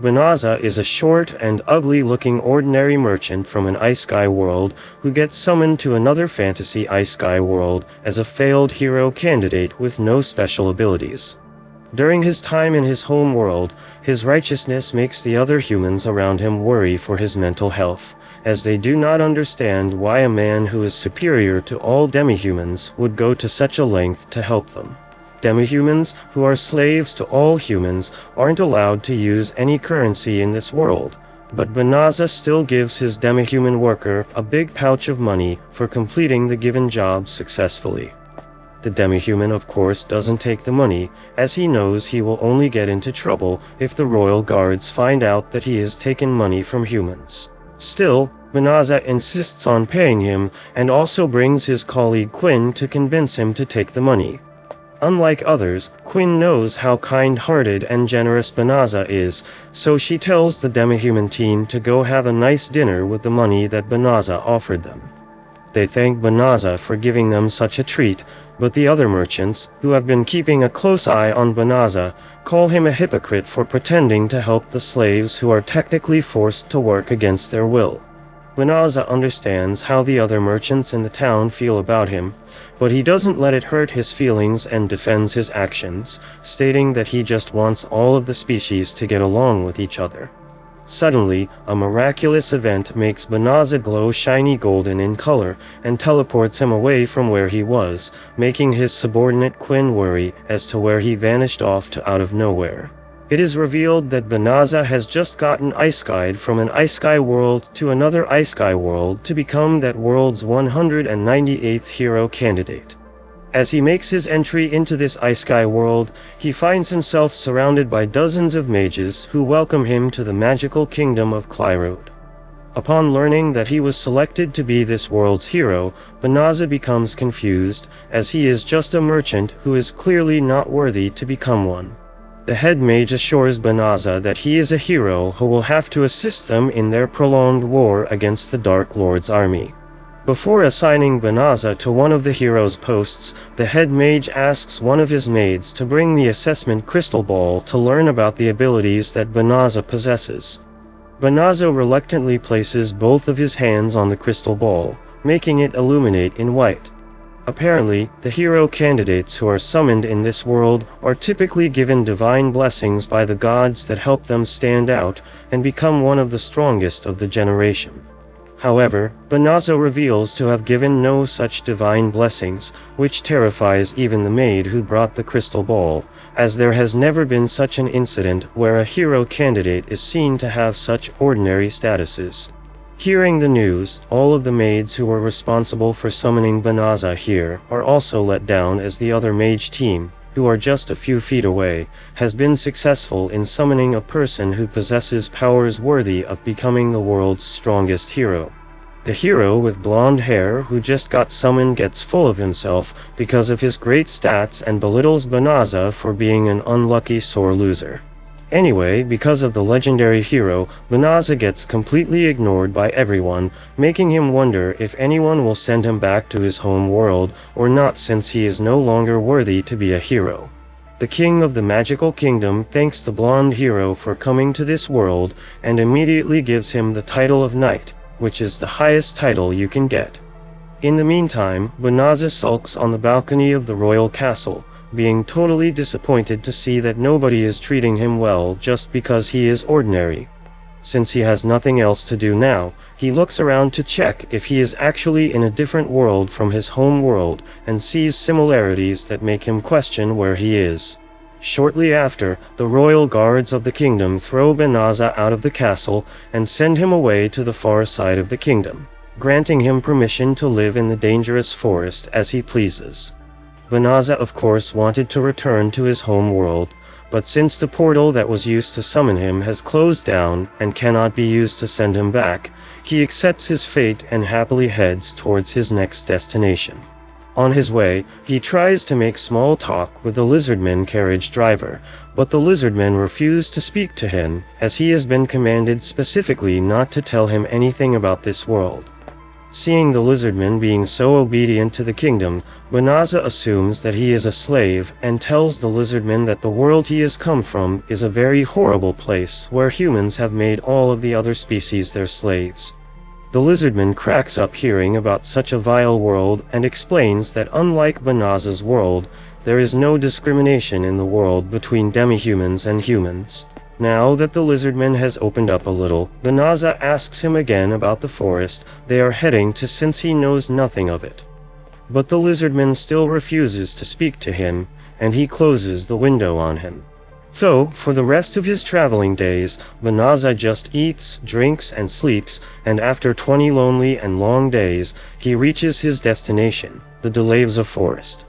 Banaza is a short and ugly-looking ordinary merchant from an ice sky world who gets summoned to another fantasy ice sky world as a failed hero candidate with no special abilities. During his time in his home world, his righteousness makes the other humans around him worry for his mental health, as they do not understand why a man who is superior to all demihumans would go to such a length to help them. Demihumans, who are slaves to all humans, aren't allowed to use any currency in this world, but Banaza still gives his demihuman worker a big pouch of money for completing the given job successfully. The demihuman, of course, doesn't take the money, as he knows he will only get into trouble if the royal guards find out that he has taken money from humans. Still, Banaza insists on paying him and also brings his colleague Quinn to convince him to take the money. Unlike others, Quinn knows how kind-hearted and generous Banaza is, so she tells the demihuman team to go have a nice dinner with the money that Banaza offered them. They thank Banaza for giving them such a treat, but the other merchants, who have been keeping a close eye on Banaza, call him a hypocrite for pretending to help the slaves who are technically forced to work against their will. Banaza understands how the other merchants in the town feel about him, but he doesn't let it hurt his feelings and defends his actions, stating that he just wants all of the species to get along with each other. Suddenly, a miraculous event makes Banaza glow shiny golden in color and teleports him away from where he was, making his subordinate Quinn worry as to where he vanished off to out of nowhere. It is revealed that Banaza has just gotten ice skied from an ice sky world to another ice sky world to become that world's 198th hero candidate. As he makes his entry into this ice sky world, he finds himself surrounded by dozens of mages who welcome him to the magical kingdom of Clyrode. Upon learning that he was selected to be this world's hero, Banaza becomes confused, as he is just a merchant who is clearly not worthy to become one. The head mage assures Banaza that he is a hero who will have to assist them in their prolonged war against the Dark Lord's army. Before assigning Banaza to one of the hero's posts, the head mage asks one of his maids to bring the assessment crystal ball to learn about the abilities that Banaza possesses. Banaza reluctantly places both of his hands on the crystal ball, making it illuminate in white. Apparently, the hero candidates who are summoned in this world are typically given divine blessings by the gods that help them stand out and become one of the strongest of the generation. However, Banaza reveals to have given no such divine blessings, which terrifies even the maid who brought the crystal ball, as there has never been such an incident where a hero candidate is seen to have such ordinary statuses. Hearing the news, all of the maids who were responsible for summoning Banaza here are also let down, as the other mage team, who are just a few feet away, has been successful in summoning a person who possesses powers worthy of becoming the world's strongest hero. The hero with blonde hair who just got summoned gets full of himself because of his great stats and belittles Banaza for being an unlucky sore loser. Anyway, because of the legendary hero, Banaza gets completely ignored by everyone, making him wonder if anyone will send him back to his home world or not, since he is no longer worthy to be a hero. The king of the magical kingdom thanks the blonde hero for coming to this world and immediately gives him the title of knight, which is the highest title you can get. In the meantime, Banaza sulks on the balcony of the royal castle, being totally disappointed to see that nobody is treating him well just because he is ordinary. Since he has nothing else to do now, he looks around to check if he is actually in a different world from his home world and sees similarities that make him question where he is. Shortly after, the royal guards of the kingdom throw Banaza out of the castle and send him away to the far side of the kingdom, granting him permission to live in the dangerous forest as he pleases. Banaza, of course, wanted to return to his home world, but since the portal that was used to summon him has closed down and cannot be used to send him back, he accepts his fate and happily heads towards his next destination. On his way, he tries to make small talk with the lizardman carriage driver, but the lizardmen refuse to speak to him, as he has been commanded specifically not to tell him anything about this world. Seeing the lizardman being so obedient to the kingdom, Banaza assumes that he is a slave and tells the lizardman that the world he has come from is a very horrible place where humans have made all of the other species their slaves. The lizardman cracks up hearing about such a vile world and explains that unlike Banaza's world, there is no discrimination in the world between demi-humans and humans. Now that the lizardman has opened up a little, Banaza asks him again about the forest they are heading to since he knows nothing of it. But the lizardman still refuses to speak to him, and he closes the window on him. So, for the rest of his traveling days, Banaza just eats, drinks, and sleeps, and after 20 lonely and long days, he reaches his destination, the Delevza forest.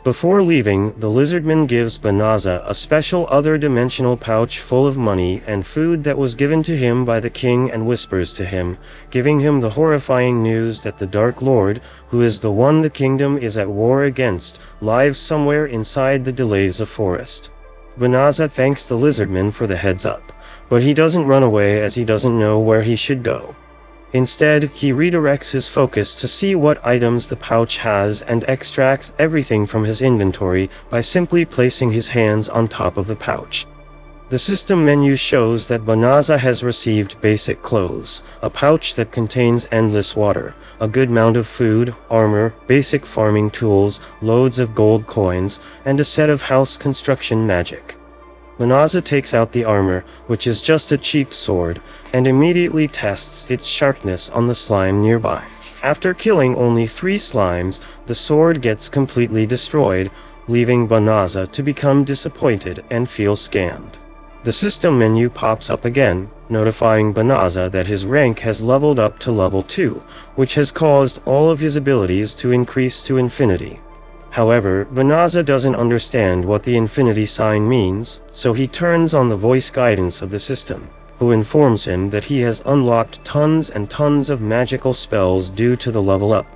Before leaving, the lizardman gives Banaza a special other-dimensional pouch full of money and food that was given to him by the king and whispers to him, giving him the horrifying news that the Dark Lord, who is the one the kingdom is at war against, lives somewhere inside the Delevza forest. Banaza thanks the lizardman for the heads up, but he doesn't run away as he doesn't know where he should go. Instead, he redirects his focus to see what items the pouch has and extracts everything from his inventory by simply placing his hands on top of the pouch. The system menu shows that Banaza has received basic clothes, a pouch that contains endless water, a good amount of food, armor, basic farming tools, loads of gold coins, and a set of house construction magic. Banaza takes out the armor, which is just a cheap sword, and immediately tests its sharpness on the slime nearby. After killing only 3 slimes, the sword gets completely destroyed, leaving Banaza to become disappointed and feel scammed. The system menu pops up again, notifying Banaza that his rank has leveled up to level 2, which has caused all of his abilities to increase to infinity. However, Banaza doesn't understand what the infinity sign means, so he turns on the voice guidance of the system, who informs him that he has unlocked tons and tons of magical spells due to the level up.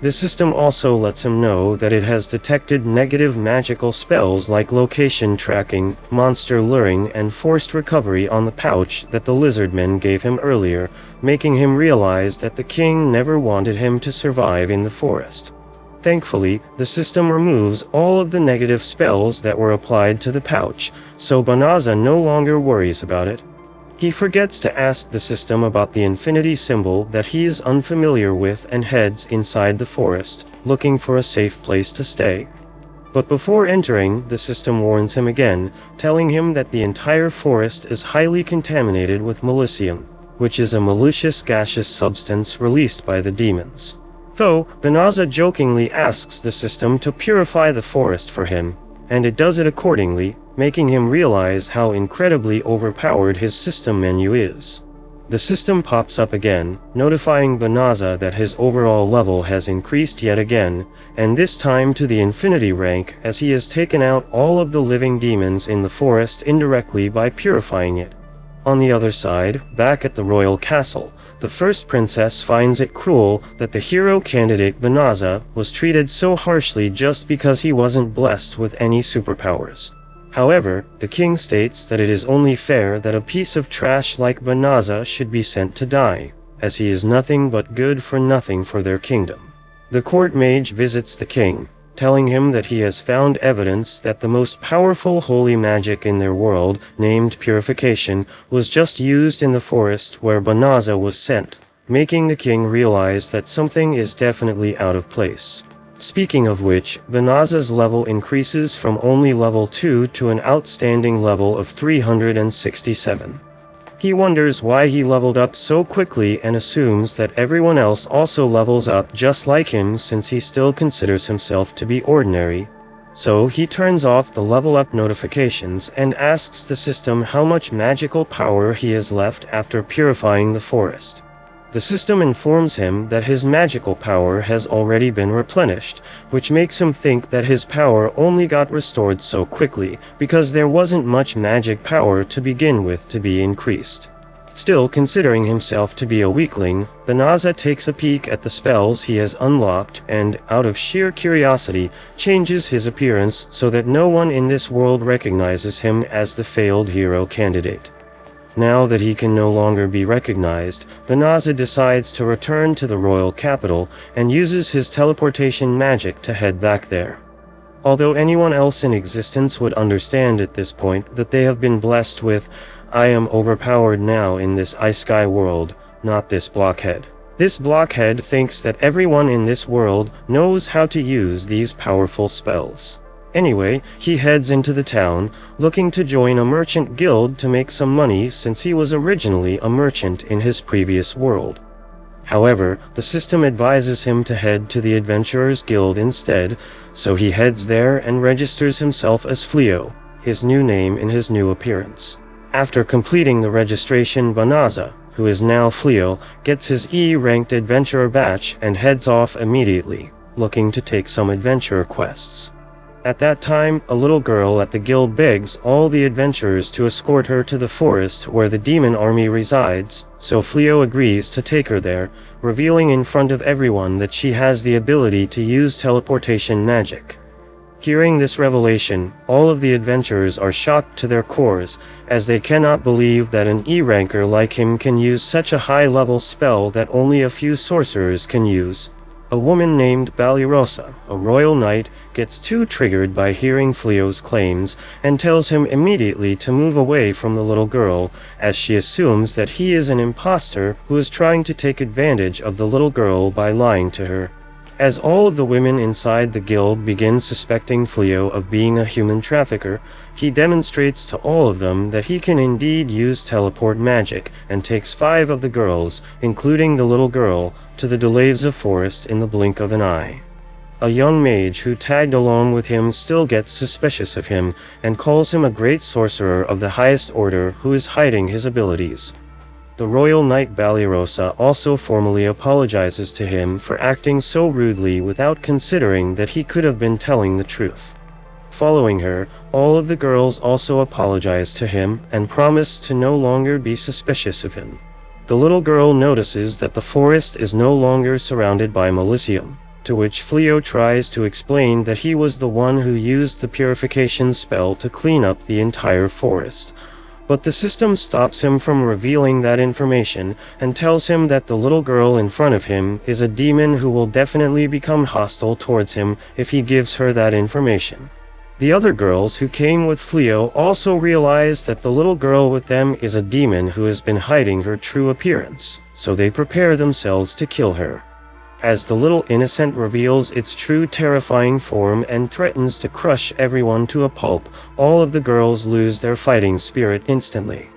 The system also lets him know that it has detected negative magical spells like location tracking, monster luring, and forced recovery on the pouch that the lizardmen gave him earlier, making him realize that the king never wanted him to survive in the forest. Thankfully, the system removes all of the negative spells that were applied to the pouch, so Banaza no longer worries about it. He forgets to ask the system about the infinity symbol that he is unfamiliar with and heads inside the forest, looking for a safe place to stay. But before entering, the system warns him again, telling him that the entire forest is highly contaminated with malicium, which is a malicious gaseous substance released by the demons. So, Banaza jokingly asks the system to purify the forest for him, and it does it accordingly, making him realize how incredibly overpowered his system menu is. The system pops up again, notifying Banaza that his overall level has increased yet again, and this time to the infinity rank as he has taken out all of the living demons in the forest indirectly by purifying it. On the other side, back at the royal castle, the first princess finds it cruel that the hero candidate Banaza was treated so harshly just because he wasn't blessed with any superpowers. However, the king states that it is only fair that a piece of trash like Banaza should be sent to die, as he is nothing but good for nothing for their kingdom. The court mage visits the king, telling him that he has found evidence that the most powerful holy magic in their world, named purification, was just used in the forest where Banaza was sent, making the king realize that something is definitely out of place. Speaking of which, Banaza's level increases from only level 2 to an outstanding level of 367. He wonders why he leveled up so quickly and assumes that everyone else also levels up just like him since he still considers himself to be ordinary. So he turns off the level up notifications and asks the system how much magical power he has left after purifying the forest. The system informs him that his magical power has already been replenished, which makes him think that his power only got restored so quickly because there wasn't much magic power to begin with to be increased. Still considering himself to be a weakling, Banaza takes a peek at the spells he has unlocked and, out of sheer curiosity, changes his appearance so that no one in this world recognizes him as the failed hero candidate. Now that he can no longer be recognized, Banaza decides to return to the royal capital and uses his teleportation magic to head back there. Although anyone else in existence would understand at this point that they have been blessed with, "I am overpowered now in this ice sky world, not this blockhead." This blockhead thinks that everyone in this world knows how to use these powerful spells. Anyway, he heads into the town, looking to join a merchant guild to make some money since he was originally a merchant in his previous world. However, the system advises him to head to the Adventurers Guild instead, so he heads there and registers himself as Fleo, his new name in his new appearance. After completing the registration, Banaza, who is now Fleo, gets his E-ranked adventurer badge and heads off immediately, looking to take some adventurer quests. At that time, a little girl at the guild begs all the adventurers to escort her to the forest where the demon army resides, so Fleo agrees to take her there, revealing in front of everyone that she has the ability to use teleportation magic. Hearing this revelation, all of the adventurers are shocked to their cores, as they cannot believe that an E-ranker like him can use such a high-level spell that only a few sorcerers can use. A woman named Balirosa, a royal knight, gets too triggered by hearing Fleo's claims and tells him immediately to move away from the little girl, as she assumes that he is an imposter who is trying to take advantage of the little girl by lying to her. As all of the women inside the guild begin suspecting Fleo of being a human trafficker, he demonstrates to all of them that he can indeed use teleport magic and takes 5 of the girls, including the little girl, to the Delevza forest in the blink of an eye. A young mage who tagged along with him still gets suspicious of him and calls him a great sorcerer of the highest order who is hiding his abilities. The royal knight Balirosa also formally apologizes to him for acting so rudely without considering that he could have been telling the truth. Following her, all of the girls also apologize to him and promise to no longer be suspicious of him. The little girl notices that the forest is no longer surrounded by Milicium, to which Fleo tries to explain that he was the one who used the purification spell to clean up the entire forest. But the system stops him from revealing that information and tells him that the little girl in front of him is a demon who will definitely become hostile towards him if he gives her that information. The other girls who came with Fleo also realize that the little girl with them is a demon who has been hiding her true appearance, so they prepare themselves to kill her. As the little innocent reveals its true terrifying form and threatens to crush everyone to a pulp, all of the girls lose their fighting spirit instantly.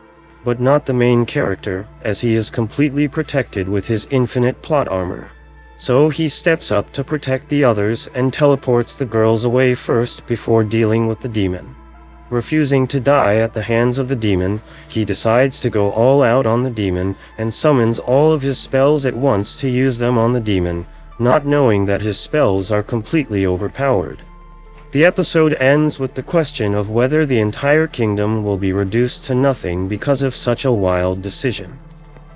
But not the main character, as he is completely protected with his infinite plot armor. So he steps up to protect the others and teleports the girls away first before dealing with the demon. Refusing to die at the hands of the demon, he decides to go all out on the demon and summons all of his spells at once to use them on the demon, not knowing that his spells are completely overpowered. The episode ends with the question of whether the entire kingdom will be reduced to nothing because of such a wild decision.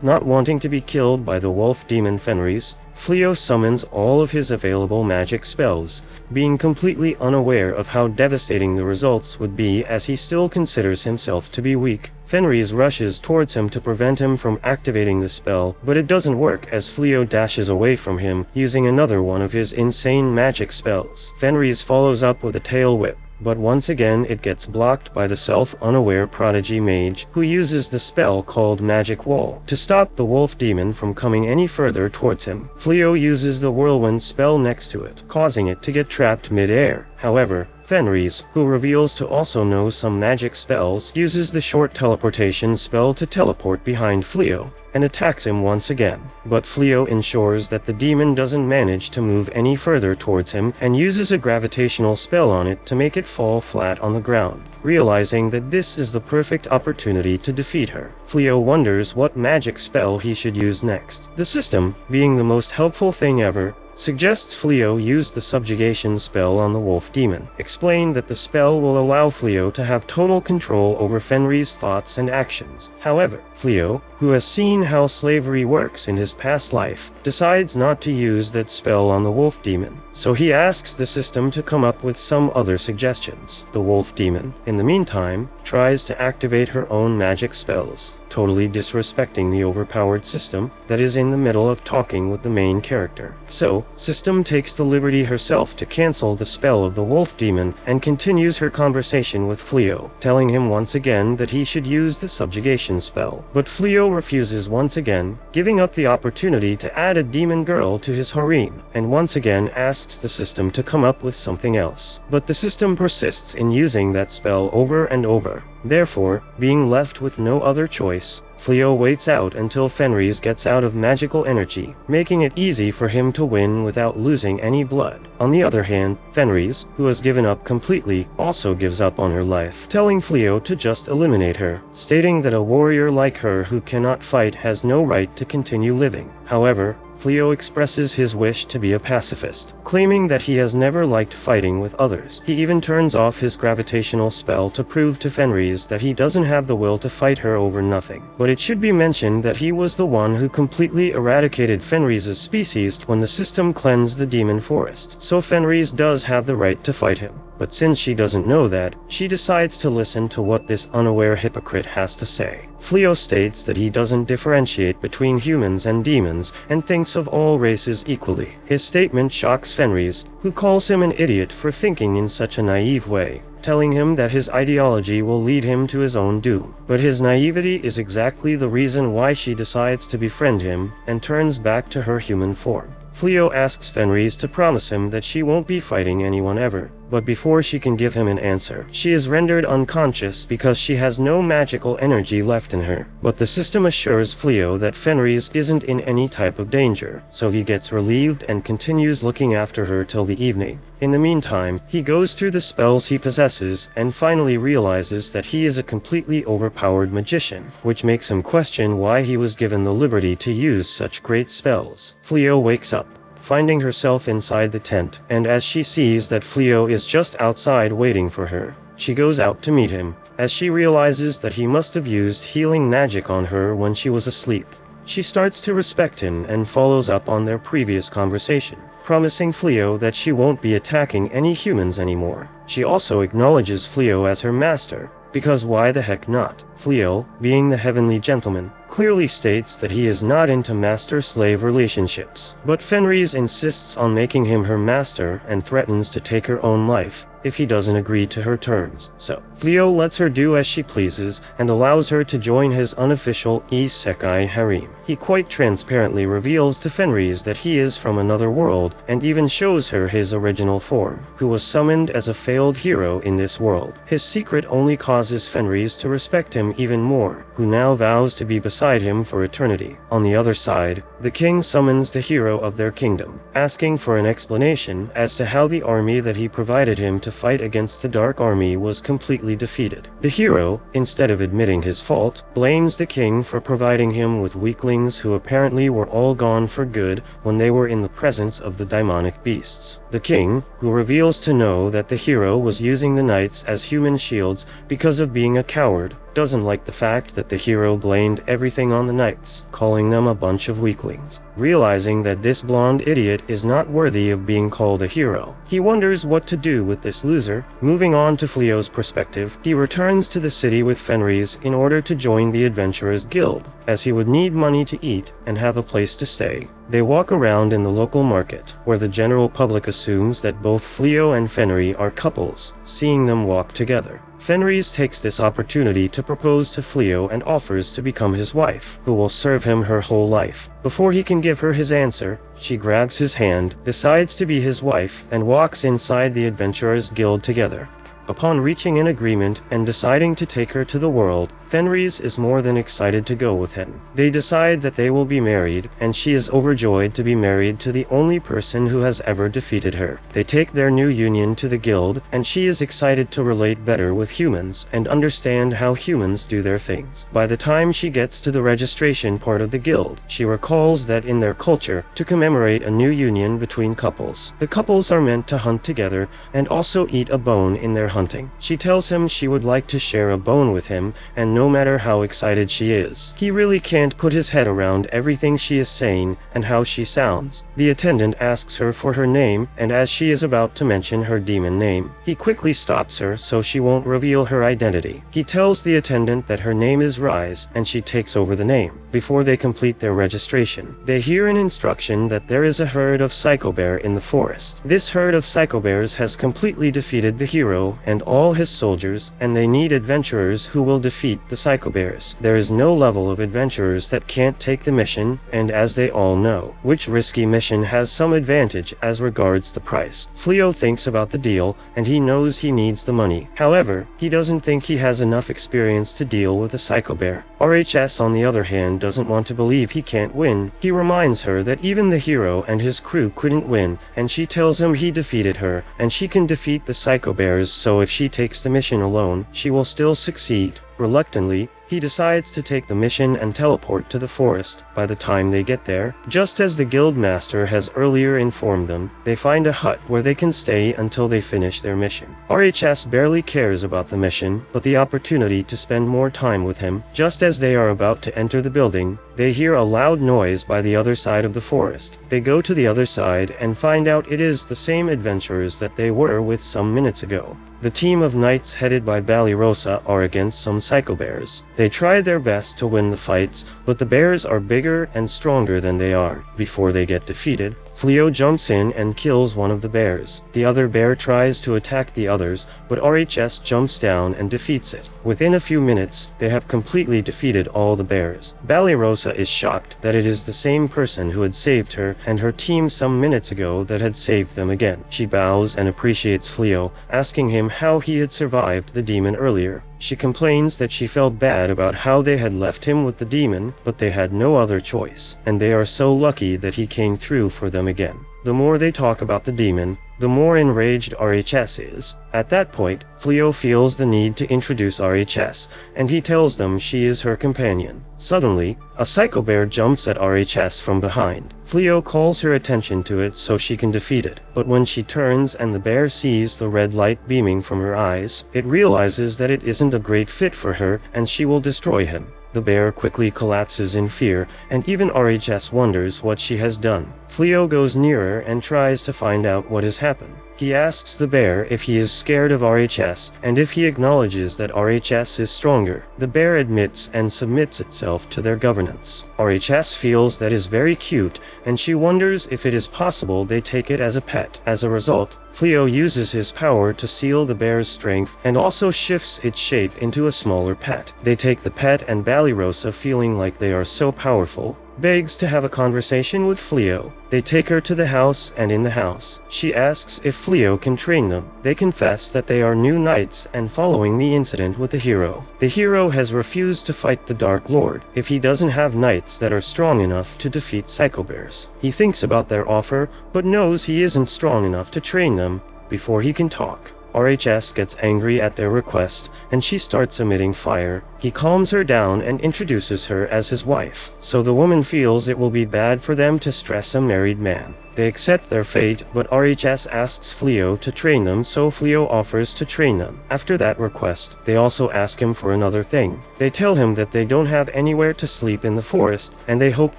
Not wanting to be killed by the wolf demon Fenris, Fleo summons all of his available magic spells, being completely unaware of how devastating the results would be as he still considers himself to be weak. Fenris rushes towards him to prevent him from activating the spell, but it doesn't work as Fleo dashes away from him, using another one of his insane magic spells. Fenris follows up with a tail whip, but once again it gets blocked by the self-unaware prodigy mage, who uses the spell called Magic Wall to stop the wolf demon from coming any further towards him. Fleo uses the whirlwind spell next to it, causing it to get trapped mid-air. However, Fenris, who reveals to also know some magic spells, uses the short teleportation spell to teleport behind Fleo and attacks him once again. But Fleo ensures that the demon doesn't manage to move any further towards him and uses a gravitational spell on it to make it fall flat on the ground. Realizing that this is the perfect opportunity to defeat her, Fleo wonders what magic spell he should use next. The system, being the most helpful thing ever, suggests Fleo use the subjugation spell on the wolf demon. Explain that the spell will allow Fleo to have total control over Fenris' thoughts and actions. However, Fleo, who has seen how slavery works in his past life, decides not to use that spell on the wolf demon. So he asks the system to come up with some other suggestions. The wolf demon, in the meantime, tries to activate her own magic spells, totally disrespecting the overpowered system that is in the middle of talking with the main character. So, system takes the liberty herself to cancel the spell of the wolf demon and continues her conversation with Fleo, telling him once again that he should use the subjugation spell. But Fleo refuses once again, giving up the opportunity to add a demon girl to his harem, and once again asks the system to come up with something else. But the system persists in using that spell over and over. Therefore, being left with no other choice, Fleo waits out until Fenris gets out of magical energy, making it easy for him to win without losing any blood. On the other hand, Fenris, who has given up completely, also gives up on her life, telling Fleo to just eliminate her, stating that a warrior like her who cannot fight has no right to continue living. However, Fleo expresses his wish to be a pacifist, claiming that he has never liked fighting with others. He even turns off his gravitational spell to prove to Fenris that he doesn't have the will to fight her over nothing. But it should be mentioned that he was the one who completely eradicated Fenris's species when the system cleansed the demon forest, so Fenris does have the right to fight him. But since she doesn't know that, she decides to listen to what this unaware hypocrite has to say. Fleo states that he doesn't differentiate between humans and demons and thinks of all races equally. His statement shocks Fenris, who calls him an idiot for thinking in such a naive way, telling him that his ideology will lead him to his own doom. But his naivety is exactly the reason why she decides to befriend him and turns back to her human form. Fleo asks Fenris to promise him that she won't be fighting anyone ever, but before she can give him an answer, she is rendered unconscious because she has no magical energy left in her. But the system assures Fleo that Fenris isn't in any type of danger, so he gets relieved and continues looking after her till the evening. In the meantime, he goes through the spells he possesses and finally realizes that he is a completely overpowered magician, which makes him question why he was given the liberty to use such great spells. Fleo wakes up, finding herself inside the tent, and as she sees that Fleo is just outside waiting for her, she goes out to meet him, as she realizes that he must have used healing magic on her when she was asleep. She starts to respect him and follows up on their previous conversation, promising Fleo that she won't be attacking any humans anymore. She also acknowledges Fleo as her master, because why the heck not? Fleo, being the heavenly gentleman, clearly states that he is not into master-slave relationships. But Fenris insists on making him her master and threatens to take her own life if he doesn't agree to her terms. So, Fleo lets her do as she pleases and allows her to join his unofficial isekai harem. He quite transparently reveals to Fenris that he is from another world and even shows her his original form, who was summoned as a failed hero in this world. His secret only causes Fenris to respect him even more, who now vows to be beside him for eternity. On the other side, the king summons the hero of their kingdom, asking for an explanation as to how the army that he provided him to fight against the Dark Army was completely defeated. The hero, instead of admitting his fault, blames the king for providing him with weaklings who apparently were all gone for good when they were in the presence of the demonic beasts. The king, who reveals to know that the hero was using the knights as human shields because of being a coward, doesn't like the fact that the hero blamed everything on the knights, calling them a bunch of weaklings. Realizing that this blonde idiot is not worthy of being called a hero, he wonders what to do with this loser. Moving on to Fleo's perspective, he returns to the city with Fenris in order to join the Adventurers Guild, as he would need money to eat and have a place to stay. They walk around in the local market, where the general public assumes that both Fleo and Fenris are couples, seeing them walk together. Fenris takes this opportunity to propose to Fleo and offers to become his wife, who will serve him her whole life. Before he can give her his answer, she grabs his hand, decides to be his wife, and walks inside the Adventurers Guild together. Upon reaching an agreement and deciding to take her to the world, Fenris is more than excited to go with him. They decide that they will be married, and she is overjoyed to be married to the only person who has ever defeated her. They take their new union to the guild, and she is excited to relate better with humans and understand how humans do their things. By the time she gets to the registration part of the guild, she recalls that in their culture, to commemorate a new union between couples, the couples are meant to hunt together and also eat a bone in their hunting. She tells him she would like to share a bone with him and no matter how excited she is. He really can't put his head around everything she is saying and how she sounds. The attendant asks her for her name, and as she is about to mention her demon name, he quickly stops her so she won't reveal her identity. He tells the attendant that her name is Rise, and she takes over the name. Before they complete their registration, they hear an instruction that there is a herd of psychobear in the forest. This herd of psychobears has completely defeated the hero and all his soldiers, and they need adventurers who will defeat the psychobears. There is no level of adventurers that can't take the mission, and as they all know, which risky mission has some advantage as regards the price. Fleo thinks about the deal, and he knows he needs the money. However, he doesn't think he has enough experience to deal with a psychobear. RHS, on the other hand, doesn't want to believe he can't win. He reminds her that even the hero and his crew couldn't win, and she tells him he defeated her, and she can defeat the psychobears, so if she takes the mission alone, she will still succeed. Reluctantly, he decides to take the mission and teleport to the forest. By the time they get there, just as the guild master has earlier informed them, they find a hut where they can stay until they finish their mission. RHS barely cares about the mission, but the opportunity to spend more time with him. Just as they are about to enter the building, they hear a loud noise by the other side of the forest. They go to the other side and find out it is the same adventurers that they were with some minutes ago. The team of knights headed by Balirosa are against some psychobears. They try their best to win the fights, but the bears are bigger and stronger than they are. Before they get defeated, Fleo jumps in and kills one of the bears. The other bear tries to attack the others, but RHS jumps down and defeats it. Within a few minutes, they have completely defeated all the bears. Balirosa is shocked that it is the same person who had saved her and her team some minutes ago that had saved them again. She bows and appreciates Fleo, asking him how he had survived the demon earlier. She complains that she felt bad about how they had left him with the demon, but they had no other choice, and they are so lucky that he came through for them again. The more they talk about the demon, the more enraged RHS is. At that point, Fleo feels the need to introduce RHS, and he tells them she is her companion. Suddenly, a psychobear jumps at RHS from behind. Fleo calls her attention to it so she can defeat it, but when she turns and the bear sees the red light beaming from her eyes, it realizes that it isn't a great fit for her and she will destroy him. The bear quickly collapses in fear, and even RHS wonders what she has done. Fleo goes nearer and tries to find out what has happened. He asks the bear if he is scared of RHS, and if he acknowledges that RHS is stronger. The bear admits and submits itself to their governance. RHS feels that is very cute, and she wonders if it is possible they take it as a pet. As a result, Fleo uses his power to seal the bear's strength and also shifts its shape into a smaller pet. They take the pet, and Balirosa, feeling like they are so powerful, begs to have a conversation with Fleo. They take her to the house, and in the house, she asks if Fleo can train them. They confess that they are new knights and following the incident with the hero. The hero has refused to fight the Dark Lord if he doesn't have knights that are strong enough to defeat psychobears. He thinks about their offer, but knows he isn't strong enough to train them. Before he can talk, RHS gets angry at their request, and she starts emitting fire. He calms her down and introduces her as his wife, so the woman feels it will be bad for them to stress a married man. They accept their fate, but RHS asks Fleo to train them, so Fleo offers to train them. After that request, they also ask him for another thing. They tell him that they don't have anywhere to sleep in the forest, and they hope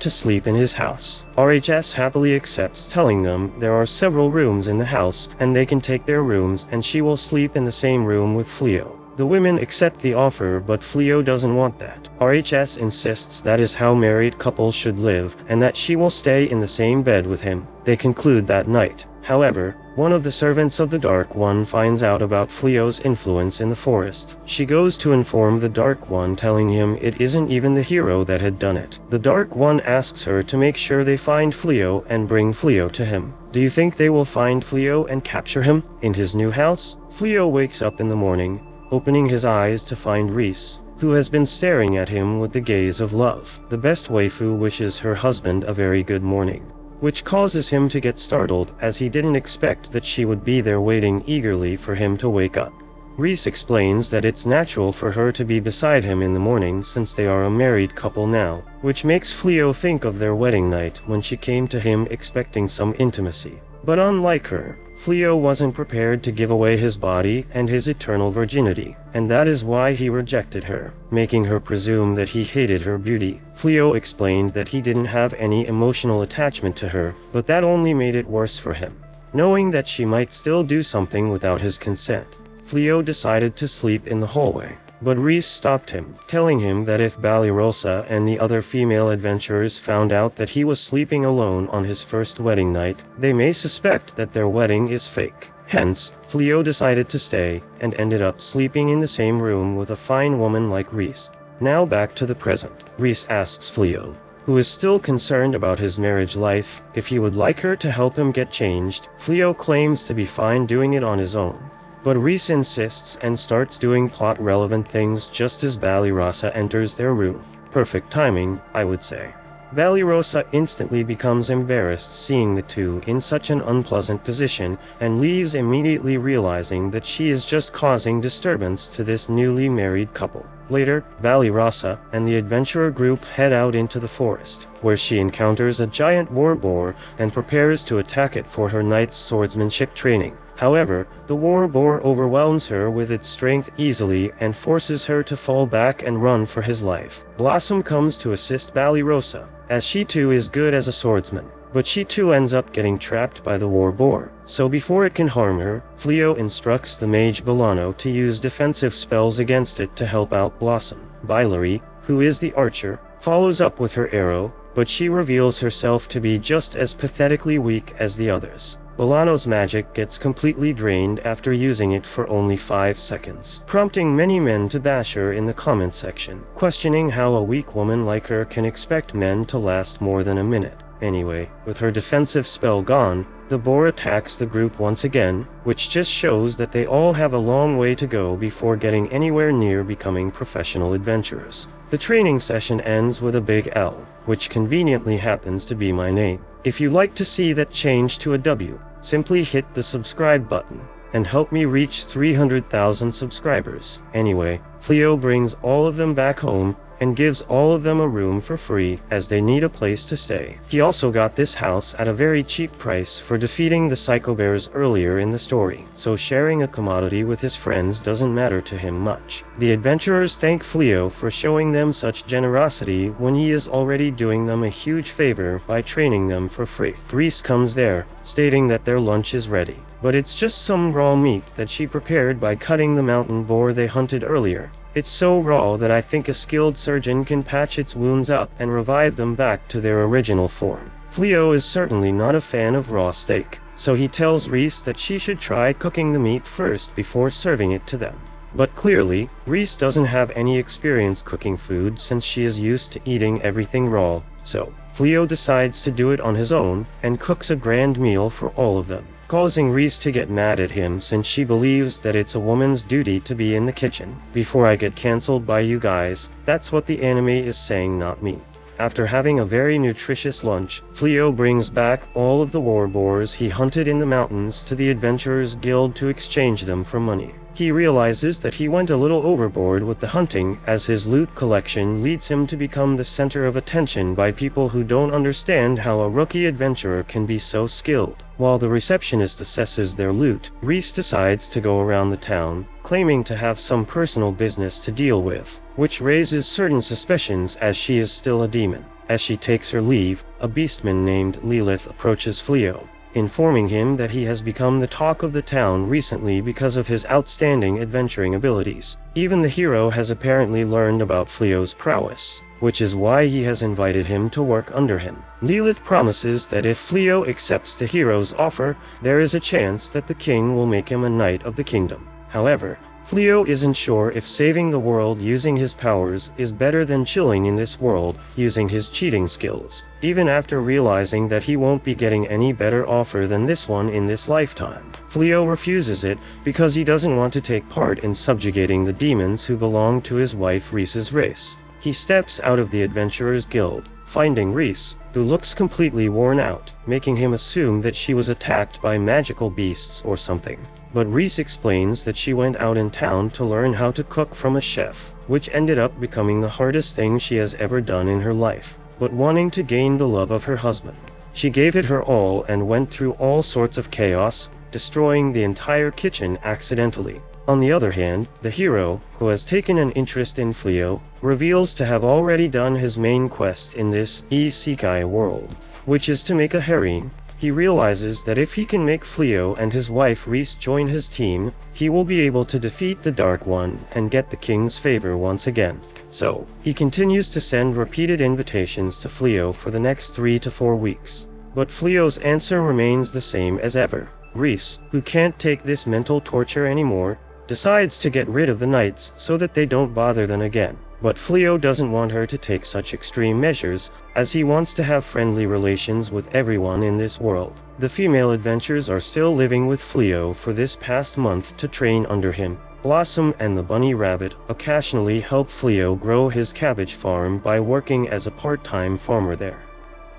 to sleep in his house. RHS happily accepts, telling them there are several rooms in the house, and they can take their rooms, and she will sleep in the same room with Fleo. The women accept the offer, but Fleo doesn't want that. RHS insists that is how married couples should live, and that she will stay in the same bed with him. They conclude that night. However, one of the servants of the Dark One finds out about Fleo's influence in the forest. She goes to inform the Dark One, telling him it isn't even the hero that had done it. The Dark One asks her to make sure they find Fleo and bring Fleo to him. Do you think they will find Fleo and capture him in his new house? Fleo wakes up in the morning, opening his eyes to find Reese, who has been staring at him with the gaze of love. The best waifu wishes her husband a very good morning, which causes him to get startled, as he didn't expect that she would be there waiting eagerly for him to wake up. Reese explains that it's natural for her to be beside him in the morning since they are a married couple now, which makes Fleo think of their wedding night when she came to him expecting some intimacy. But unlike her, Fleo wasn't prepared to give away his body and his eternal virginity, and that is why he rejected her, making her presume that he hated her beauty. Fleo explained that he didn't have any emotional attachment to her, but that only made it worse for him. Knowing that she might still do something without his consent, Fleo decided to sleep in the hallway. But Reese stopped him, telling him that if Balirosa and the other female adventurers found out that he was sleeping alone on his first wedding night, they may suspect that their wedding is fake. Hence, Fleo decided to stay, and ended up sleeping in the same room with a fine woman like Reese. Now back to the present. Reese asks Fleo, who is still concerned about his marriage life, if he would like her to help him get changed. Fleo claims to be fine doing it on his own. But Reese insists and starts doing plot-relevant things just as Balirosa enters their room. Perfect timing, I would say. Balirosa instantly becomes embarrassed seeing the two in such an unpleasant position and leaves immediately, realizing that she is just causing disturbance to this newly married couple. Later, Balirosa and the adventurer group head out into the forest, where she encounters a giant war boar and prepares to attack it for her knight's swordsmanship training. However, the war boar overwhelms her with its strength easily and forces her to fall back and run for his life. Blossom comes to assist Balirosa, as she too is good as a swordsman, but she too ends up getting trapped by the war boar. So before it can harm her, Fleo instructs the mage Bolano to use defensive spells against it to help out Blossom. Bilary, who is the archer, follows up with her arrow, but she reveals herself to be just as pathetically weak as the others. Bolano's magic gets completely drained after using it for only 5 seconds, prompting many men to bash her in the comment section, questioning how a weak woman like her can expect men to last more than a minute. Anyway, with her defensive spell gone, the boar attacks the group once again, which just shows that they all have a long way to go before getting anywhere near becoming professional adventurers. The training session ends with a big L, which conveniently happens to be my name. If you like to see that change to a W, simply hit the subscribe button and help me reach 300,000 subscribers. Anyway, Fleo brings all of them back home and gives all of them a room for free as they need a place to stay. He also got this house at a very cheap price for defeating the Psycho Bears earlier in the story, so sharing a commodity with his friends doesn't matter to him much. The adventurers thank Fleo for showing them such generosity when he is already doing them a huge favor by training them for free. Reese comes there, stating that their lunch is ready, but it's just some raw meat that she prepared by cutting the mountain boar they hunted earlier. It's so raw that I think a skilled surgeon can patch its wounds up and revive them back to their original form. Fleo is certainly not a fan of raw steak, so he tells Reese that she should try cooking the meat first before serving it to them. But clearly, Reese doesn't have any experience cooking food since she is used to eating everything raw, so Fleo decides to do it on his own and cooks a grand meal for all of them, causing Reese to get mad at him since she believes that it's a woman's duty to be in the kitchen. Before I get cancelled by you guys, that's what the anime is saying, not me. After having a very nutritious lunch, Fleo brings back all of the war boars he hunted in the mountains to the Adventurers Guild to exchange them for money. He realizes that he went a little overboard with the hunting, as his loot collection leads him to become the center of attention by people who don't understand how a rookie adventurer can be so skilled. While the receptionist assesses their loot, Reese decides to go around the town, claiming to have some personal business to deal with, which raises certain suspicions as she is still a demon. As she takes her leave, a beastman named Lilith approaches Fleo, informing him that he has become the talk of the town recently because of his outstanding adventuring abilities. Even the hero has apparently learned about Fleo's prowess, which is why he has invited him to work under him. Lilith promises that if Fleo accepts the hero's offer, there is a chance that the king will make him a knight of the kingdom. However, Fleo isn't sure if saving the world using his powers is better than chilling in this world using his cheating skills, even after realizing that he won't be getting any better offer than this one in this lifetime. Fleo refuses it because he doesn't want to take part in subjugating the demons who belong to his wife Reese's race. He steps out of the Adventurers Guild, finding Reese, who looks completely worn out, making him assume that she was attacked by magical beasts or something. But Reese explains that she went out in town to learn how to cook from a chef, which ended up becoming the hardest thing she has ever done in her life. But wanting to gain the love of her husband, she gave it her all and went through all sorts of chaos, destroying the entire kitchen accidentally. On the other hand, the hero, who has taken an interest in Fleo, reveals to have already done his main quest in this isekai world, which is to make a harem. He realizes that if he can make Fleo and his wife Reese join his team, he will be able to defeat the Dark One and get the king's favor once again. So, he continues to send repeated invitations to Fleo for the next 3 to 4 weeks. But Fleo's answer remains the same as ever. Reese, who can't take this mental torture anymore, decides to get rid of the knights so that they don't bother them again. But Fleo doesn't want her to take such extreme measures, as he wants to have friendly relations with everyone in this world. The female adventurers are still living with Fleo for this past month to train under him. Blossom and the bunny rabbit occasionally help Fleo grow his cabbage farm by working as a part-time farmer there.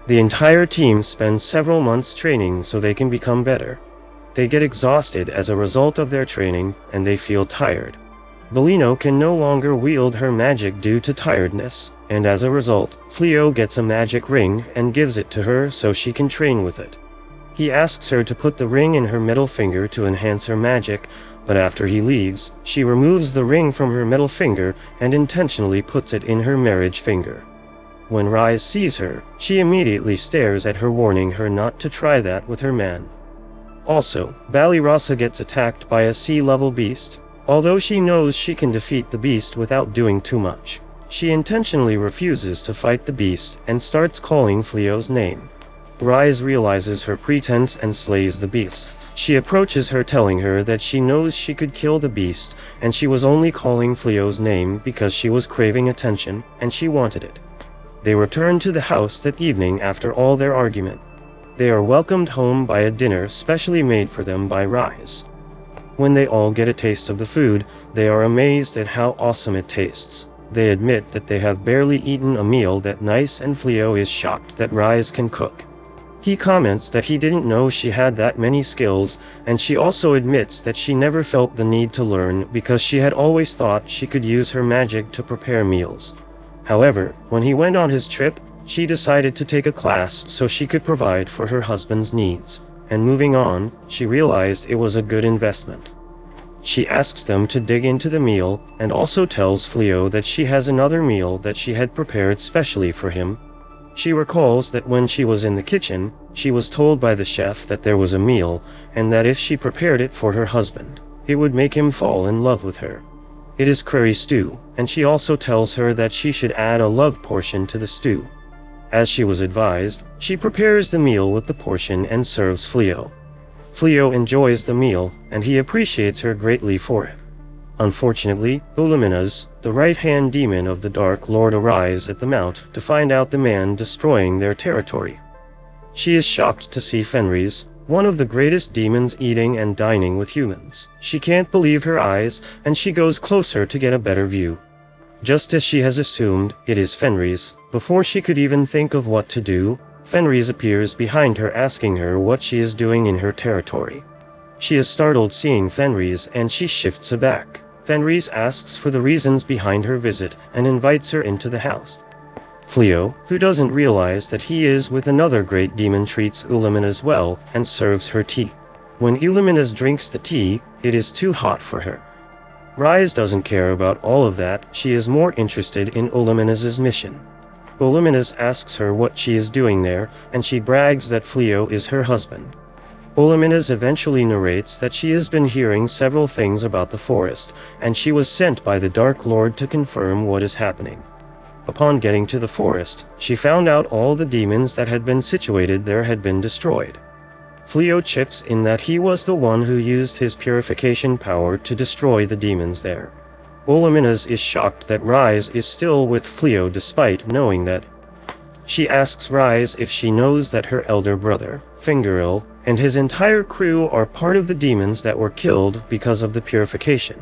The entire team spends several months training so they can become better. They get exhausted as a result of their training, and they feel tired. Bellino can no longer wield her magic due to tiredness, and as a result, Fleo gets a magic ring and gives it to her so she can train with it. He asks her to put the ring in her middle finger to enhance her magic, but after he leaves, she removes the ring from her middle finger and intentionally puts it in her marriage finger. When Rise sees her, she immediately stares at her, warning her not to try that with her man. Also, Ballyrossa gets attacked by a sea-level beast. Although she knows she can defeat the beast without doing too much, she intentionally refuses to fight the beast and starts calling Fleo's name. Rise realizes her pretense and slays the beast. She approaches her, telling her that she knows she could kill the beast and she was only calling Fleo's name because she was craving attention and she wanted it. They return to the house that evening after all their argument. They are welcomed home by a dinner specially made for them by Rise. When they all get a taste of the food, they are amazed at how awesome it tastes. They admit that they have barely eaten a meal that nice, and Fleo is shocked that Rise can cook. He comments that he didn't know she had that many skills, and she also admits that she never felt the need to learn because she had always thought she could use her magic to prepare meals. However, when he went on his trip, she decided to take a class so she could provide for her husband's needs. And moving on, she realized it was a good investment. She asks them to dig into the meal and also tells Fleo that she has another meal that she had prepared specially for him. She recalls that when she was in the kitchen, she was told by the chef that there was a meal and that if she prepared it for her husband, it would make him fall in love with her. It is curry stew, and she also tells her that she should add a love portion to the stew. As she was advised, she prepares the meal with the portion and serves Fleo. Fleo enjoys the meal, and he appreciates her greatly for it. Unfortunately, Uluminas, the right-hand demon of the Dark Lord, arrives at the mount to find out the man destroying their territory. She is shocked to see Fenris, one of the greatest demons, eating and dining with humans. She can't believe her eyes, and she goes closer to get a better view. Just as she has assumed it is Fenris, before she could even think of what to do, Fenris appears behind her, asking her what she is doing in her territory. She is startled seeing Fenris and she shifts aback. Fenris asks for the reasons behind her visit and invites her into the house. Fleo, who doesn't realize that he is with another great demon, treats Uluminas well and serves her tea. When Uluminas drinks the tea, it is too hot for her. Rise doesn't care about all of that, she is more interested in Uluminas' mission. Uluminas asks her what she is doing there, and she brags that Fleo is her husband. Uluminas eventually narrates that she has been hearing several things about the forest, and she was sent by the Dark Lord to confirm what is happening. Upon getting to the forest, she found out all the demons that had been situated there had been destroyed. Fleo chips in that he was the one who used his purification power to destroy the demons there. Uluminas is shocked that Rise is still with Fleo despite knowing that. She asks Rise if she knows that her elder brother, Fingeril, and his entire crew are part of the demons that were killed because of the purification.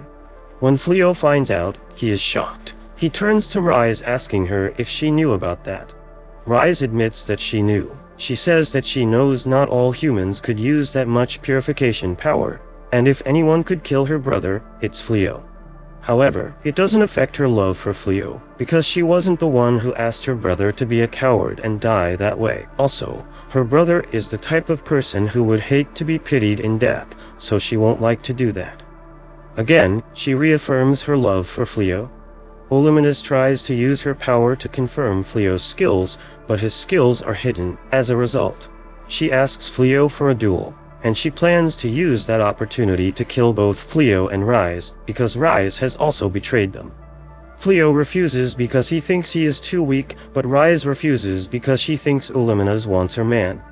When Fleo finds out, he is shocked. He turns to Rise asking her if she knew about that. Rise admits that she knew. She says that she knows not all humans could use that much purification power, and if anyone could kill her brother, it's Fleo. However, it doesn't affect her love for Fleo, because she wasn't the one who asked her brother to be a coward and die that way. Also, Her brother is the type of person who would hate to be pitied in death, so she won't like to do that. Again, she reaffirms her love for Fleo. Oluminous tries to use her power to confirm Fleo's skills, but his skills are hidden. As a result, she asks Fleo for a duel, and she plans to use that opportunity to kill both Fleo and Rise, because Rise has also betrayed them. Fleo refuses because he thinks he is too weak, but Rise refuses because she thinks Oluminous wants her man.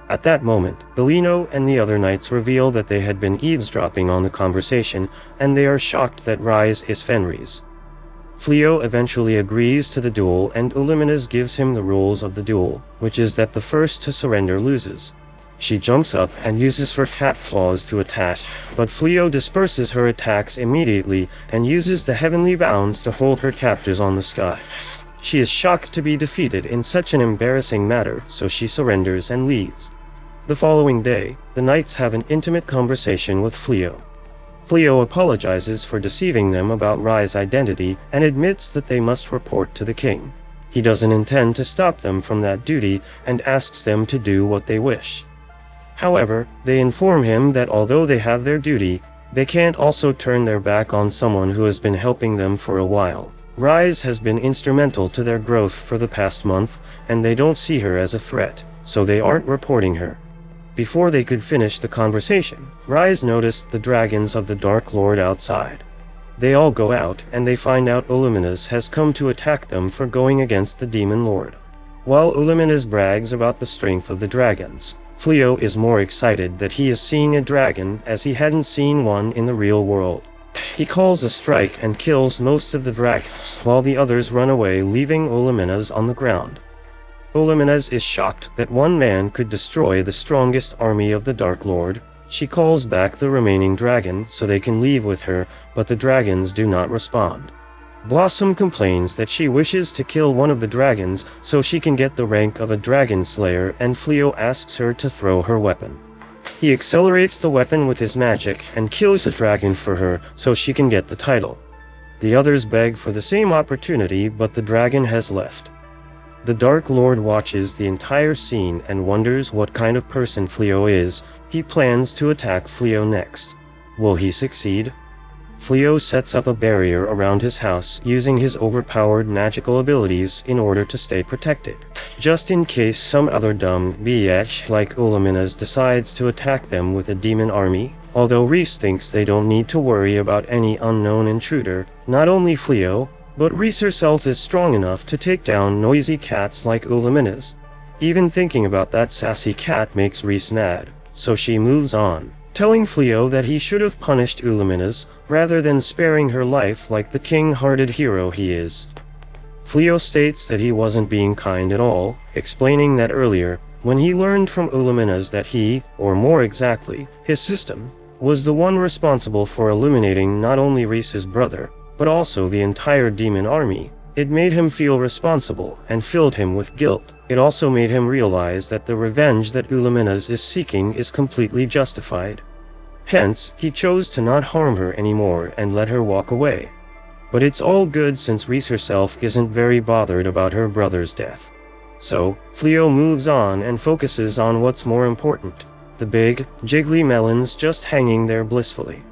At that moment, Bellino and the other knights reveal that they had been eavesdropping on the conversation, and they are shocked that Rise is Fenris. Fleo eventually agrees to the duel, and Oluminous gives him the rules of the duel, which is that the first to surrender loses. She jumps up and uses her cat claws to attack, but Fleo disperses her attacks immediately and uses the heavenly bounds to hold her captors on the sky. She is shocked to be defeated in such an embarrassing matter, so she surrenders and leaves. The following day, the knights have an intimate conversation with Fleo. Fleo apologizes for deceiving them about Rise's identity and admits that they must report to the king. He doesn't intend to stop them from that duty and asks them to do what they wish. However, they inform him that although they have their duty, they can't also turn their back on someone who has been helping them for a while. Rise has been instrumental to their growth for the past month, and they don't see her as a threat, so they aren't reporting her. Before they could finish the conversation, Rise noticed the dragons of the Dark Lord outside. They all go out, and they find out Oluminous has come to attack them for going against the Demon Lord. While Oluminous brags about the strength of the dragons, Fleo is more excited that he is seeing a dragon as he hadn't seen one in the real world. He calls a strike and kills most of the dragons, while the others run away, leaving Oluminous on the ground. Oluminous is shocked that one man could destroy the strongest army of the Dark Lord. She calls back the remaining dragon so they can leave with her, but the dragons do not respond. Blossom complains that she wishes to kill one of the dragons so she can get the rank of a dragon slayer, and Fleo asks her to throw her weapon. He accelerates the weapon with his magic and kills the dragon for her so she can get the title. The others beg for the same opportunity, but the dragon has left. The Dark Lord watches the entire scene and wonders what kind of person Fleo is. He plans to attack Fleo next. Will he succeed? Fleo sets up a barrier around his house using his overpowered magical abilities in order to stay protected, just in case some other dumb bitch like Oluminous decides to attack them with a demon army. Although Reese thinks they don't need to worry about any unknown intruder, not only Fleo, but Reese herself is strong enough to take down noisy cats like Oluminous. Even thinking about that sassy cat makes Reese mad, so she moves on, telling Fleo that he should have punished Oluminous rather than sparing her life like the king-hearted hero he is. Fleo states that he wasn't being kind at all, explaining that earlier, when he learned from Oluminous that he, or more exactly, his system, was the one responsible for eliminating not only Reese's brother, but also the entire demon army, it made him feel responsible and filled him with guilt. It also made him realize that the revenge that Oluminous is seeking is completely justified. Hence, he chose to not harm her anymore and let her walk away. But it's all good since Reese herself isn't very bothered about her brother's death. So, Fleo moves on and focuses on what's more important, the big, jiggly melons just hanging there blissfully.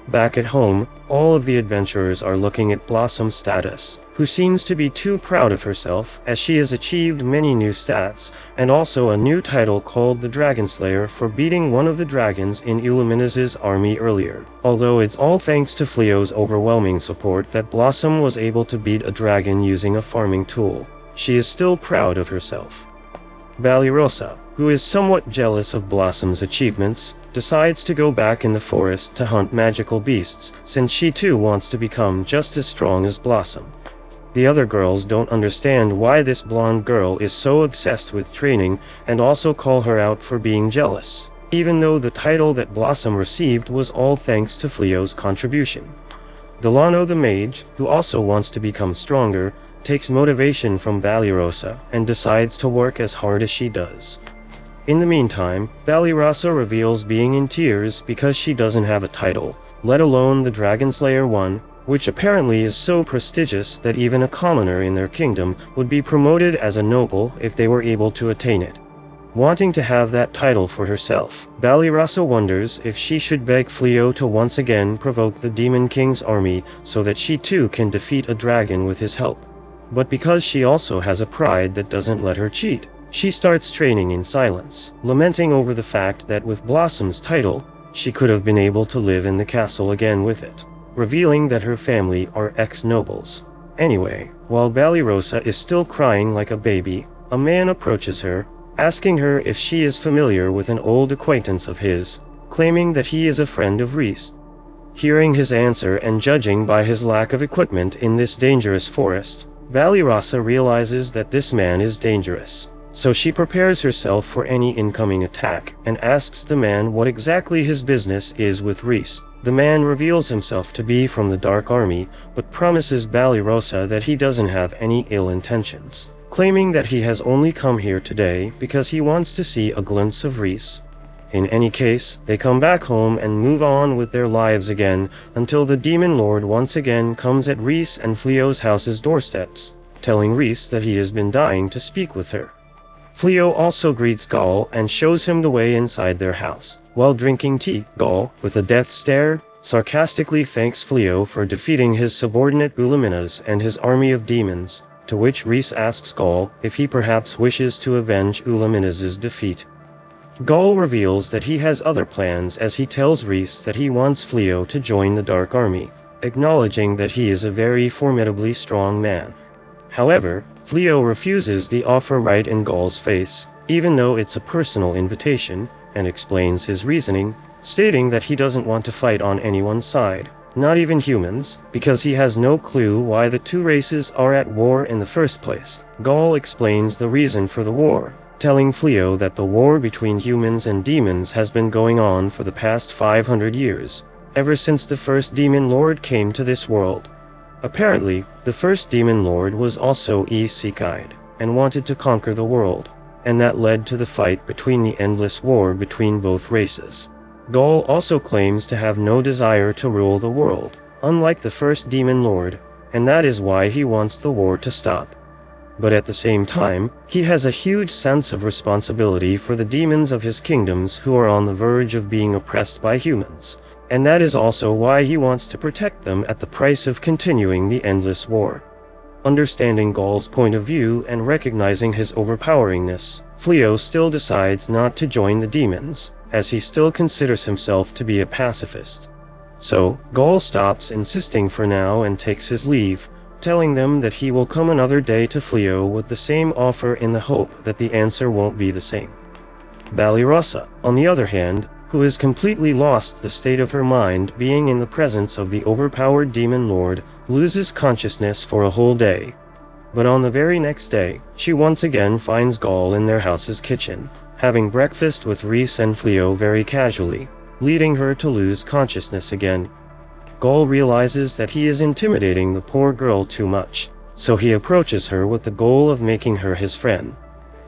Back at home, all of the adventurers are looking at Blossom's status, who seems to be too proud of herself as she has achieved many new stats, and also a new title called the Dragon Slayer for beating one of the dragons in Illuminus's army earlier. Although it's all thanks to Fleo's overwhelming support that Blossom was able to beat a dragon using a farming tool, she is still proud of herself. Valerosa, who is somewhat jealous of Blossom's achievements, decides to go back in the forest to hunt magical beasts, since she too wants to become just as strong as Blossom. The other girls don't understand why this blonde girl is so obsessed with training and also call her out for being jealous, even though the title that Blossom received was all thanks to Fleo's contribution. Delano the mage, who also wants to become stronger, takes motivation from Valerosa and decides to work as hard as she does. In the meantime, Valerosa reveals being in tears because she doesn't have a title, let alone the Dragon Slayer one, which apparently is so prestigious that even a commoner in their kingdom would be promoted as a noble if they were able to attain it. wanting to have that title for herself. Balirasa wonders if she should beg Fleo to once again provoke the Demon King's army so that she too can defeat a dragon with his help. But because she also has a pride that doesn't let her cheat, she starts training in silence, lamenting over the fact that with Blossom's title, she could have been able to live in the castle again with it, revealing that her family are ex-nobles. Anyway, while Balirasa is still crying like a baby, a man approaches her, asking her if she is familiar with an old acquaintance of his, claiming that he is a friend of Rhys. Hearing his answer and judging by his lack of equipment in this dangerous forest, Balirasa realizes that this man is dangerous. So she prepares herself for any incoming attack and asks the man what exactly his business is with Rhys. The man reveals himself to be from the Dark Army, but promises Balirasa that he doesn't have any ill intentions, claiming that he has only come here today because he wants to see a glimpse of Rhys. In any case, they come back home and move on with their lives again until the Demon Lord once again comes at Rhys and Fleo's house's doorsteps, telling Rhys that he has been dying to speak with her. Fleo also greets Gaul and shows him the way inside their house. While drinking tea, Gaul, with a death stare, sarcastically thanks Fleo for defeating his subordinate Ulaminas and his army of demons, to which Rhys asks Gaul if he perhaps wishes to avenge Ulaminas's defeat. Gaul reveals that he has other plans as he tells Rhys that he wants Fleo to join the Dark Army, acknowledging that he is a very formidably strong man. However, Fleo refuses the offer right in Gaul's face, even though it's a personal invitation, and explains his reasoning, stating that he doesn't want to fight on anyone's side, not even humans, because he has no clue why the two races are at war in the first place. Gaul explains the reason for the war, telling Fleo that the war between humans and demons has been going on for the past 500 years, ever since the first Demon Lord came to this world. Apparently, the first Demon Lord was also isekai and wanted to conquer the world, and that led to the fight between the endless war between both races. Gaul also claims to have no desire to rule the world, unlike the first Demon Lord, and that is why he wants the war to stop. But at the same time, he has a huge sense of responsibility for the demons of his kingdoms who are on the verge of being oppressed by humans, and that is also why he wants to protect them at the price of continuing the endless war. Understanding Gaul's point of view and recognizing his overpoweringness, Fleo still decides not to join the demons, as he still considers himself to be a pacifist. So, Gaul stops insisting for now and takes his leave, telling them that he will come another day to Fleo with the same offer in the hope that the answer won't be the same. Balirasa, on the other hand, who has completely lost the state of her mind being in the presence of the overpowered Demon Lord, loses consciousness for a whole day. But on the very next day, she once again finds Gaul in their house's kitchen, having breakfast with Rhys and Fleo very casually, leading her to lose consciousness again. Gaul realizes that he is intimidating the poor girl too much, so he approaches her with the goal of making her his friend.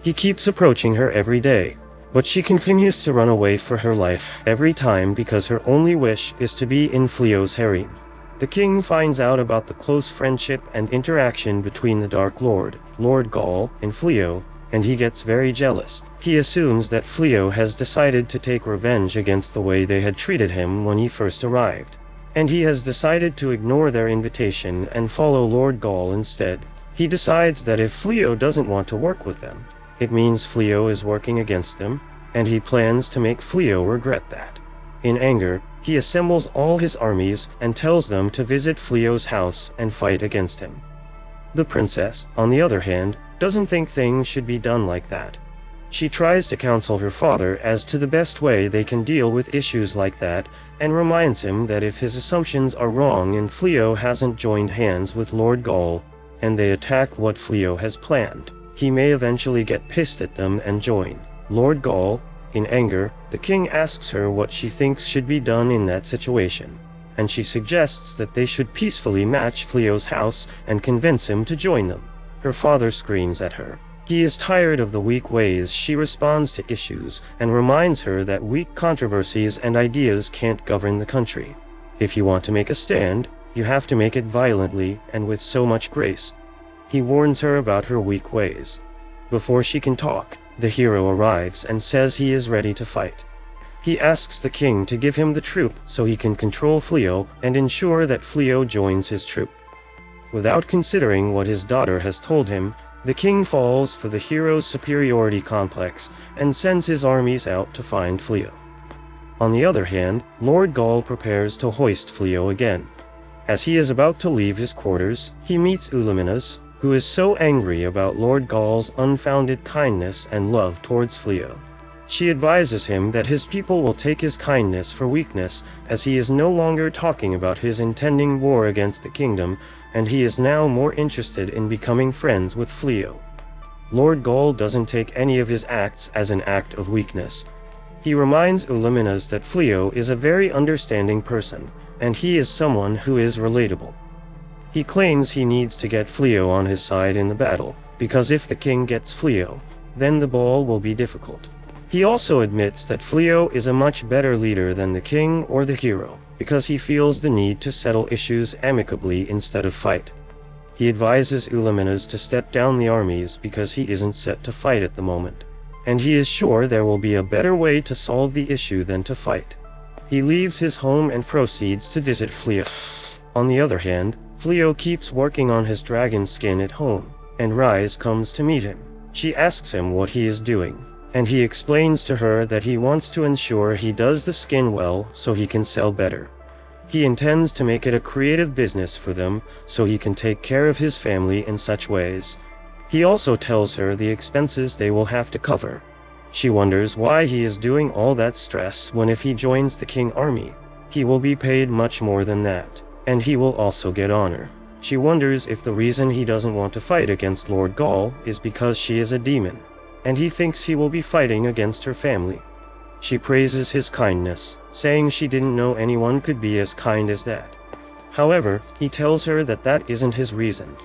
He keeps approaching her every day, but she continues to run away for her life every time because her only wish is to be in Fleo's harem. The king finds out about the close friendship and interaction between the Dark Lord, Lord Gaul, and Fleo, and he gets very jealous. He assumes that Fleo has decided to take revenge against the way they had treated him when he first arrived, and he has decided to ignore their invitation and follow Lord Gaul instead. He decides that if Fleo doesn't want to work with them, it means Fleo is working against them, and he plans to make Fleo regret that. In anger, he assembles all his armies and tells them to visit Fleo's house and fight against him. The princess, on the other hand, doesn't think things should be done like that. She tries to counsel her father as to the best way they can deal with issues like that, and reminds him that if his assumptions are wrong and Fleo hasn't joined hands with Lord Gaul, and they attack what Fleo has planned, he may eventually get pissed at them and join Lord Gaul. In anger, the king asks her what she thinks should be done in that situation, and she suggests that they should peacefully match Fleo's house and convince him to join them. Her father screams at her. He is tired of the weak ways she responds to issues and reminds her that weak controversies and ideas can't govern the country. If you want to make a stand, you have to make it violently and with so much grace. He warns her about her weak ways. Before she can talk, The hero arrives and says he is ready to fight. He asks the king to give him the troop so he can control Fleo and ensure that Fleo joins his troop. Without considering what his daughter has told him, the king falls for the hero's superiority complex and sends his armies out to find Fleo. On the other hand, Lord Gaul prepares to hoist Fleo again. As he is about to leave his quarters, he meets Uluminas, who is so angry about Lord Gaul's unfounded kindness and love towards Fleo. She advises him that his people will take his kindness for weakness, as he is no longer talking about his intending war against the kingdom, and he is now more interested in becoming friends with Fleo. Lord Gaul doesn't take any of his acts as an act of weakness. He reminds Uluminas that Fleo is a very understanding person, and he is someone who is relatable. He claims he needs to get Fleo on his side in the battle, because if the king gets Fleo, then the ball will be difficult. He also admits that Fleo is a much better leader than the king or the hero, because he feels the need to settle issues amicably instead of fight. He advises Uluminas to step down the armies because he isn't set to fight at the moment, and he is sure there will be a better way to solve the issue than to fight. He leaves his home and proceeds to visit Fleo. On the other hand, Fleo keeps working on his dragon skin at home, and Rise comes to meet him. She asks him what he is doing, and he explains to her that he wants to ensure he does the skin well so he can sell better. He intends to make it a creative business for them so he can take care of his family in such ways. He also tells her the expenses they will have to cover. She wonders why he is doing all that stress when if he joins the king army, he will be paid much more than that, and he will also get honor. She wonders if the reason he doesn't want to fight against Lord Gaul is because she is a demon, and he thinks he will be fighting against her family. She praises his kindness, saying she didn't know anyone could be as kind as that. However, he tells her that that isn't his reason.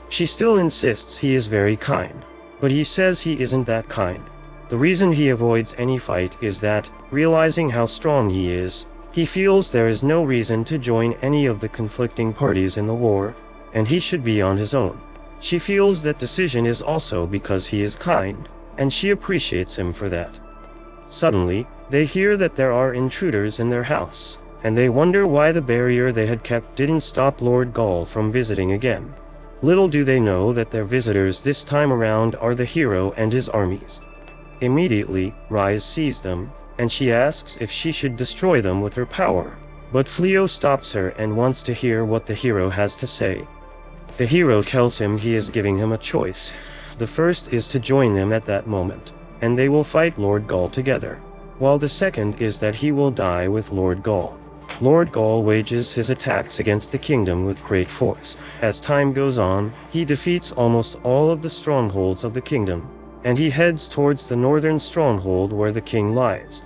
She still insists he is very kind, but he says he isn't that kind. The reason he avoids any fight is that, realizing how strong he is, he feels there is no reason to join any of the conflicting parties in the war, and he should be on his own. She feels that decision is also because he is kind, and she appreciates him for that. Suddenly, they hear that there are intruders in their house, and they wonder why the barrier they had kept didn't stop Lord Gaul from visiting again. Little do they know that their visitors this time around are the hero and his armies. Immediately, Rise sees them, and she asks if she should destroy them with her power, but Fleo stops her and wants to hear what the hero has to say. The hero tells him he is giving him a choice. The first is to join them at that moment, and they will fight Lord Gaul together, while the second is that he will die with Lord Gaul. Lord Gaul wages his attacks against the kingdom with great force. As time goes on, he defeats almost all of the strongholds of the kingdom, and he heads towards the northern stronghold where the king lies.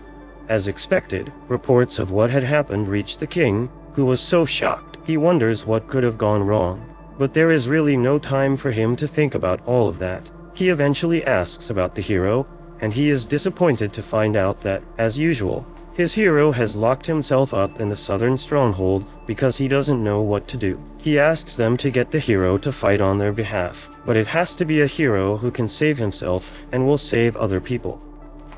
As expected, reports of what had happened reached the king, who was so shocked he wonders what could have gone wrong. But there is really no time for him to think about all of that. He eventually asks about the hero, and he is disappointed to find out that, as usual, his hero has locked himself up in the southern stronghold because he doesn't know what to do. He asks them to get the hero to fight on their behalf, but it has to be a hero who can save himself and will save other people.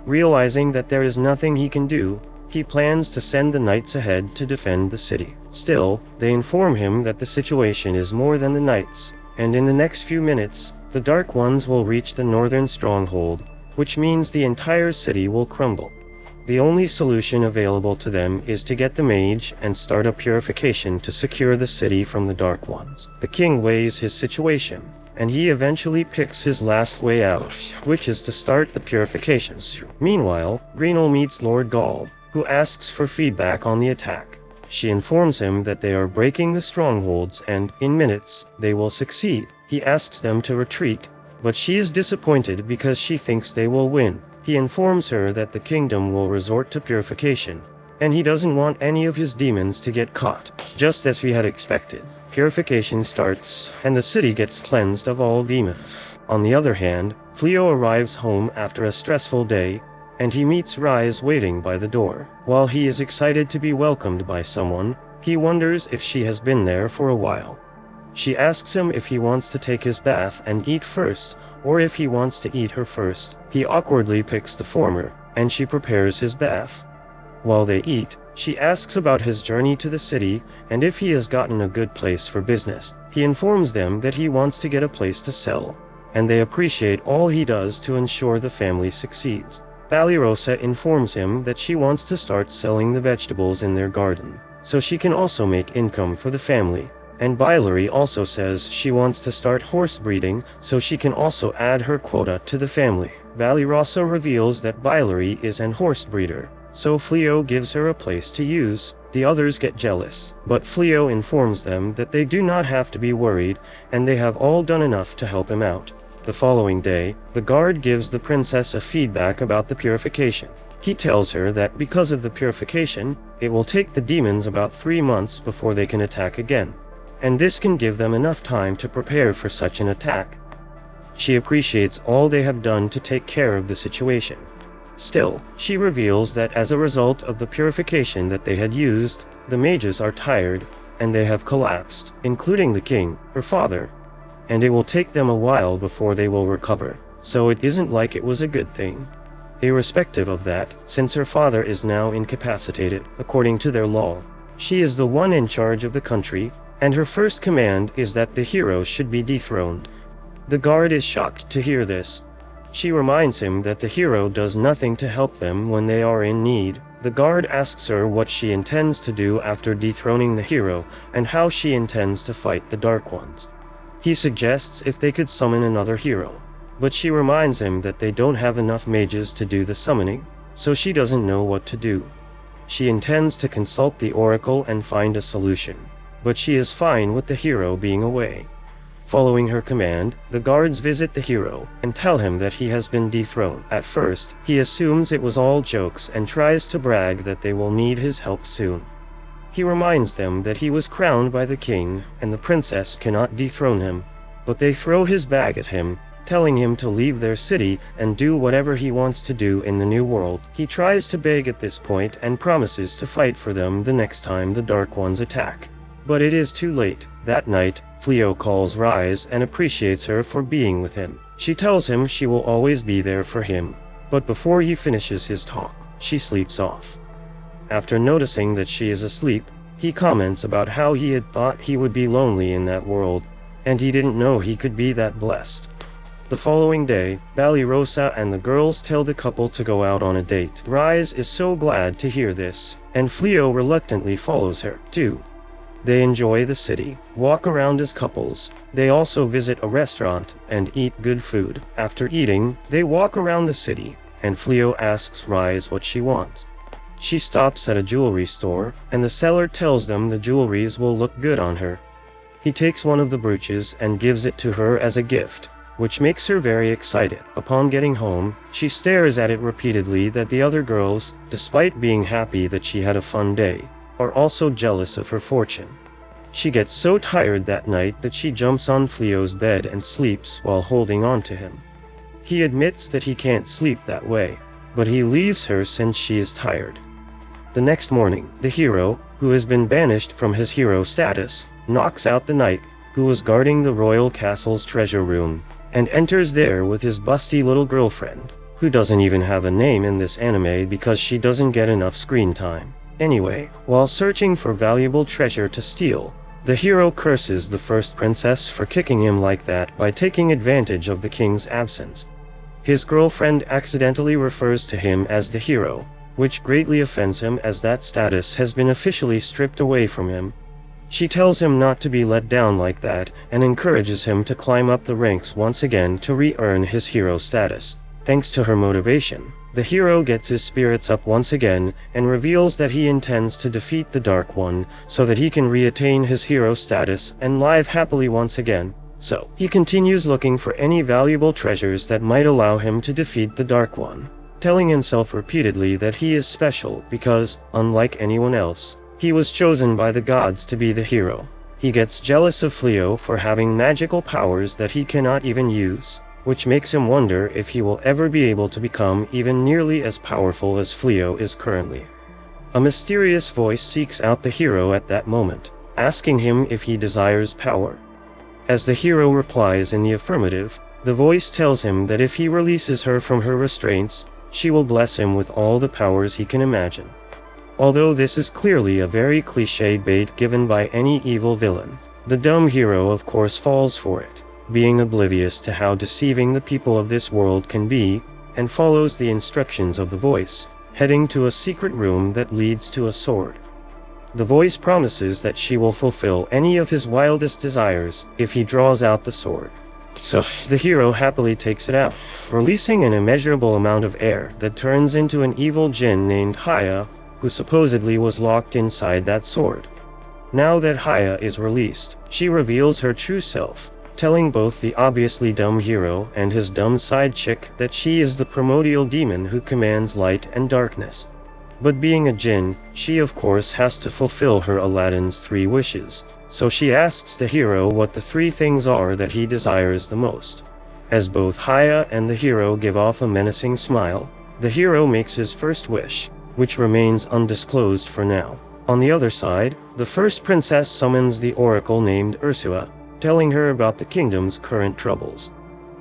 Realizing that there is nothing he can do, he plans to send the knights ahead to defend the city. Still, they inform him that the situation is more than the knights, and in the next few minutes, the Dark Ones will reach the northern stronghold, which means the entire city will crumble. The only solution available to them is to get the mage and start a purification to secure the city from the Dark Ones. The king weighs his situation, and he eventually picks his last way out, which is to start the purifications. Meanwhile, Greenel meets Lord Gaul, who asks for feedback on the attack. She informs him that they are breaking the strongholds and, in minutes, they will succeed. He asks them to retreat, but she is disappointed because she thinks they will win. He informs her that the kingdom will resort to purification, and he doesn't want any of his demons to get caught. Just as we had expected, purification starts, and the city gets cleansed of all demons. On the other hand, Fleo arrives home after a stressful day, and he meets Rise waiting by the door. While he is excited to be welcomed by someone, he wonders if she has been there for a while. She asks him if he wants to take his bath and eat first, or if he wants to eat her first. He awkwardly picks the former, and she prepares his bath. While they eat, she asks about his journey to the city and if he has gotten a good place for business. He informs them that he wants to get a place to sell, and they appreciate all he does to ensure the family succeeds. Balirosa informs him that she wants to start selling the vegetables in their garden, so she can also make income for the family. And Bilary also says she wants to start horse breeding so she can also add her quota to the family. Balirosa reveals that Bilary is an horse breeder, so Fleo gives her a place to use. The others get jealous, but Fleo informs them that they do not have to be worried and they have all done enough to help him out. The following day, the guard gives the princess a feedback about the purification. He tells her that because of the purification, it will take the demons about 3 months before they can attack again, and this can give them enough time to prepare for such an attack. She appreciates all they have done to take care of the situation. Still, she reveals that as a result of the purification that they had used, the mages are tired, and they have collapsed, including the king, her father, and it will take them a while before they will recover, so it isn't like it was a good thing. Irrespective of that, since her father is now incapacitated, according to their law, she is the one in charge of the country, and her first command is that the hero should be dethroned. The guard is shocked to hear this. She reminds him that the hero does nothing to help them when they are in need. The guard asks her what she intends to do after dethroning the hero, and how she intends to fight the Dark Ones. He suggests if they could summon another hero, but she reminds him that they don't have enough mages to do the summoning, so she doesn't know what to do. She intends to consult the oracle and find a solution, but she is fine with the hero being away. Following her command, the guards visit the hero and tell him that he has been dethroned. At first, he assumes it was all jokes and tries to brag that they will need his help soon. He reminds them that he was crowned by the king and the princess cannot dethrone him, but they throw his bag at him, telling him to leave their city and do whatever he wants to do in the new world. He tries to beg at this point and promises to fight for them the next time the Dark Ones attack. But it is too late. That night, Fleo calls Rise and appreciates her for being with him. She tells him she will always be there for him, but before he finishes his talk, she sleeps off. After noticing that she is asleep, he comments about how he had thought he would be lonely in that world, and he didn't know he could be that blessed. The following day, Balirosa and the girls tell the couple to go out on a date. Rise is so glad to hear this, and Fleo reluctantly follows her, too. They enjoy the city, walk around as couples. They also visit a restaurant and eat good food. After eating, they walk around the city, and Fleo asks Rise what she wants. She stops at a jewelry store, and the seller tells them the jewelries will look good on her. He takes one of the brooches and gives it to her as a gift, which makes her very excited. Upon getting home, she stares at it repeatedly that the other girls, despite being happy that she had a fun day, are also jealous of her fortune. She gets so tired that night that she jumps on Fleo's bed and sleeps while holding on to him. He admits that he can't sleep that way, but he leaves her since she is tired. The next morning, the hero, who has been banished from his hero status, knocks out the knight, who was guarding the royal castle's treasure room, and enters there with his busty little girlfriend, who doesn't even have a name in this anime because she doesn't get enough screen time. Anyway, while searching for valuable treasure to steal, the hero curses the first princess for kicking him like that by taking advantage of the king's absence. His girlfriend accidentally refers to him as the hero, which greatly offends him as that status has been officially stripped away from him. She tells him not to be let down like that and encourages him to climb up the ranks once again to re-earn his hero status. Thanks to her motivation, the hero gets his spirits up once again and reveals that he intends to defeat the Dark One so that he can reattain his hero status and live happily once again. So, he continues looking for any valuable treasures that might allow him to defeat the Dark One, telling himself repeatedly that he is special because, unlike anyone else, he was chosen by the gods to be the hero. He gets jealous of Fleo for having magical powers that he cannot even use, which makes him wonder if he will ever be able to become even nearly as powerful as Fleo is currently. A mysterious voice seeks out the hero at that moment, asking him if he desires power. As the hero replies in the affirmative, the voice tells him that if he releases her from her restraints, she will bless him with all the powers he can imagine. Although this is clearly a very cliché bait given by any evil villain, the dumb hero of course falls for it, being oblivious to how deceiving the people of this world can be, and follows the instructions of the voice, heading to a secret room that leads to a sword. The voice promises that she will fulfill any of his wildest desires if he draws out the sword. So, the hero happily takes it out, releasing an immeasurable amount of air that turns into an evil djinn named Haya, who supposedly was locked inside that sword. Now that Haya is released, she reveals her true self, telling both the obviously dumb hero and his dumb side chick that she is the primordial demon who commands light and darkness. But being a djinn, she of course has to fulfill her Aladdin's 3 wishes, so she asks the hero what the 3 things are that he desires the most. As both Haya and the hero give off a menacing smile, the hero makes his first wish, which remains undisclosed for now. On the other side, the first princess summons the oracle named Ursua, telling her about the kingdom's current troubles.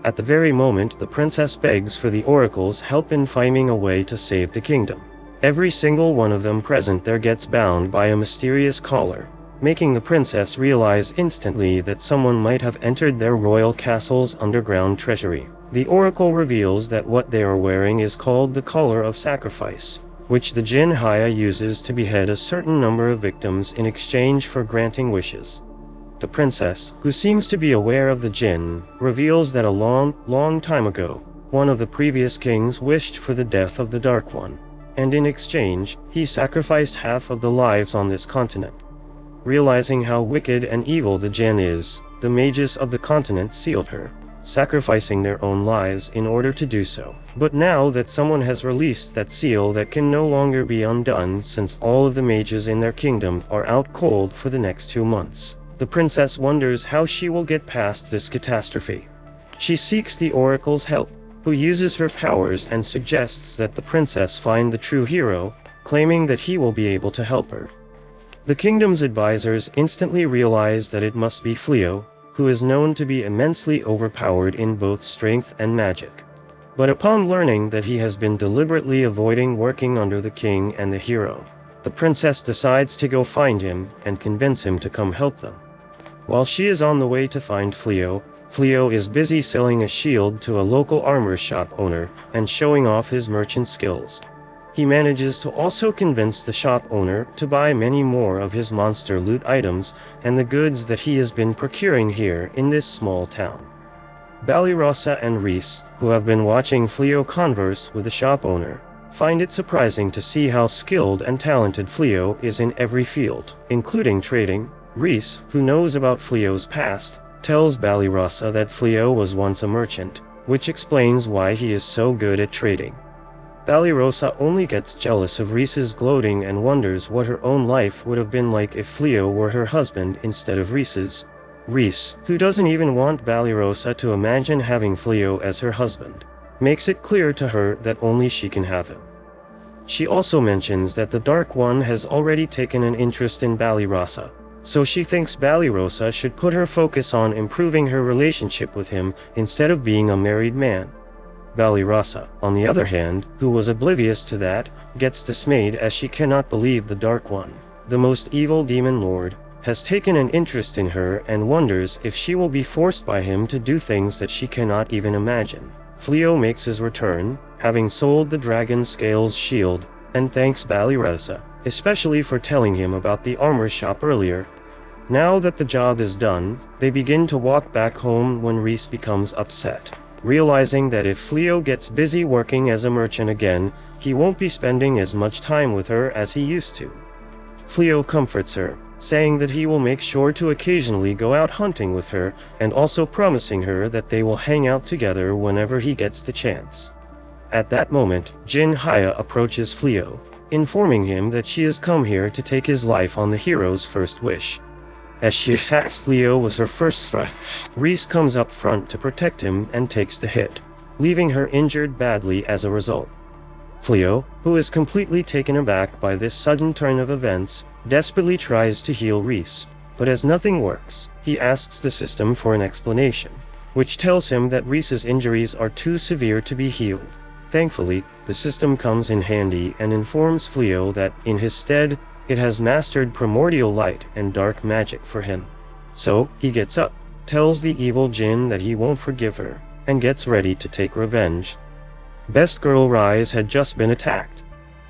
At the very moment, the princess begs for the oracle's help in finding a way to save the kingdom. Every single one of them present there gets bound by a mysterious collar, making the princess realize instantly that someone might have entered their royal castle's underground treasury. The oracle reveals that what they are wearing is called the collar of sacrifice, which the djinn Haya uses to behead a certain number of victims in exchange for granting wishes. The princess, who seems to be aware of the djinn, reveals that a long time ago, one of the previous kings wished for the death of the Dark One, and in exchange, he sacrificed half of the lives on this continent. Realizing how wicked and evil the djinn is, the mages of the continent sealed her, sacrificing their own lives in order to do so. But now that someone has released that seal that can no longer be undone since all of the mages in their kingdom are out cold for the next 2 months, the princess wonders how she will get past this catastrophe. She seeks the oracle's help, who uses her powers and suggests that the princess find the true hero, claiming that he will be able to help her. The kingdom's advisors instantly realize that it must be Fleo, who is known to be immensely overpowered in both strength and magic. But upon learning that he has been deliberately avoiding working under the king and the hero, the princess decides to go find him and convince him to come help them. While she is on the way to find Fleo is busy selling a shield to a local armor shop owner and showing off his merchant skills. He manages to also convince the shop owner to buy many more of his monster loot items and the goods that he has been procuring here in this small town. Balirosa and Reese, who have been watching Fleo converse with the shop owner, find it surprising to see how skilled and talented Fleo is in every field, including trading. Reese, who knows about Fleo's past, tells Balirosa that Fleo was once a merchant, which explains why he is so good at trading. Balirosa only gets jealous of Reese's gloating and wonders what her own life would have been like if Fleo were her husband instead of Reese's. Reese, who doesn't even want Balirosa to imagine having Fleo as her husband, makes it clear to her that only she can have him. She also mentions that the Dark One has already taken an interest in Balirosa, so she thinks Balirosa should put her focus on improving her relationship with him instead of being a married man. Balirosa, on the other hand, who was oblivious to that, gets dismayed as she cannot believe the Dark One, the most evil demon lord, has taken an interest in her and wonders if she will be forced by him to do things that she cannot even imagine. Fleo makes his return, having sold the dragon scales shield, and thanks Balirosa, especially for telling him about the armor shop earlier. Now that the job is done, they begin to walk back home when Reese becomes upset, realizing that if Fleo gets busy working as a merchant again, he won't be spending as much time with her as he used to. Fleo comforts her, saying that he will make sure to occasionally go out hunting with her, and also promising her that they will hang out together whenever he gets the chance. At that moment, Jin Haya approaches Fleo, informing him that she has come here to take his life on the hero's first wish. As she attacks Fleo with her first strike, Reese comes up front to protect him and takes the hit, leaving her injured badly as a result. Fleo, who is completely taken aback by this sudden turn of events, desperately tries to heal Reese, but as nothing works, he asks the system for an explanation, which tells him that Reese's injuries are too severe to be healed. Thankfully, the system comes in handy and informs Fleo that, in his stead, it has mastered primordial light and dark magic for him. So, he gets up, tells the evil Jinn that he won't forgive her, and gets ready to take revenge. Best Girl Rise had just been attacked.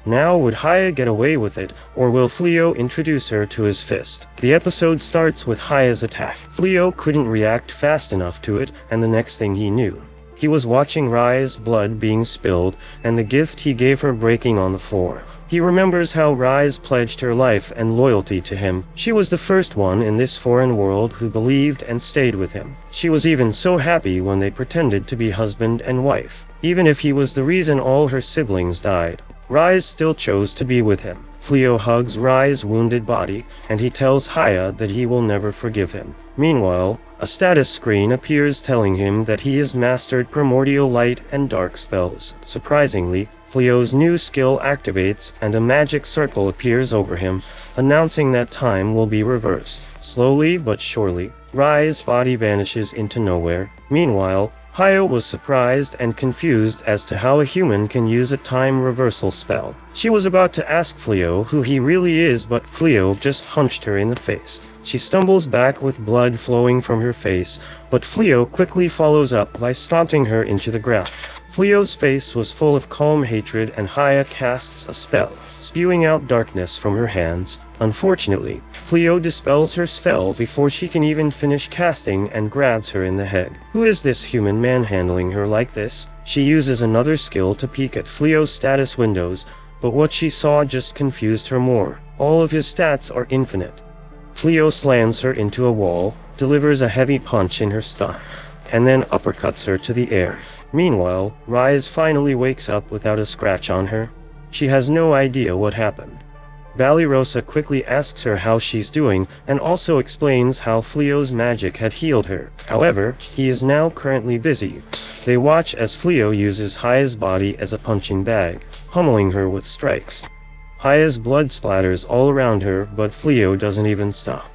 Now would Haya get away with it, or will Fleo introduce her to his fist? The episode starts with Haya's attack. Fleo couldn't react fast enough to it, and the next thing he knew, he was watching Rai's blood being spilled, and the gift he gave her breaking on the floor. He remembers how Rise pledged her life and loyalty to him. She was the first one in this foreign world who believed and stayed with him. She was even so happy when they pretended to be husband and wife. Even if he was the reason all her siblings died, Rise still chose to be with him. Fleo hugs Rai's wounded body, and he tells Haya that he will never forgive him. Meanwhile, a status screen appears telling him that he has mastered primordial light and dark spells. Surprisingly, Fleo's new skill activates and a magic circle appears over him, announcing that time will be reversed. Slowly but surely, Rai's body vanishes into nowhere. Meanwhile, Haya was surprised and confused as to how a human can use a time reversal spell. She was about to ask Fleo who he really is, but Fleo just punched her in the face. She stumbles back with blood flowing from her face, but Fleo quickly follows up by stomping her into the ground. Fleo's face was full of calm hatred, and Haya casts a spell, spewing out darkness from her hands. Unfortunately, Fleo dispels her spell before she can even finish casting and grabs her in the head. Who is this human manhandling her like this? She uses another skill to peek at Fleo's status windows, but what she saw just confused her more. All of his stats are infinite. Fleo slams her into a wall, delivers a heavy punch in her stomach, and then uppercuts her to the air. Meanwhile, Rise finally wakes up without a scratch on her. She has no idea what happened. Balirosa quickly asks her how she's doing and also explains how Fleo's magic had healed her. However, he is now currently busy. They watch as Fleo uses Haya's body as a punching bag, pummeling her with strikes. Haya's blood splatters all around her, but Fleo doesn't even stop.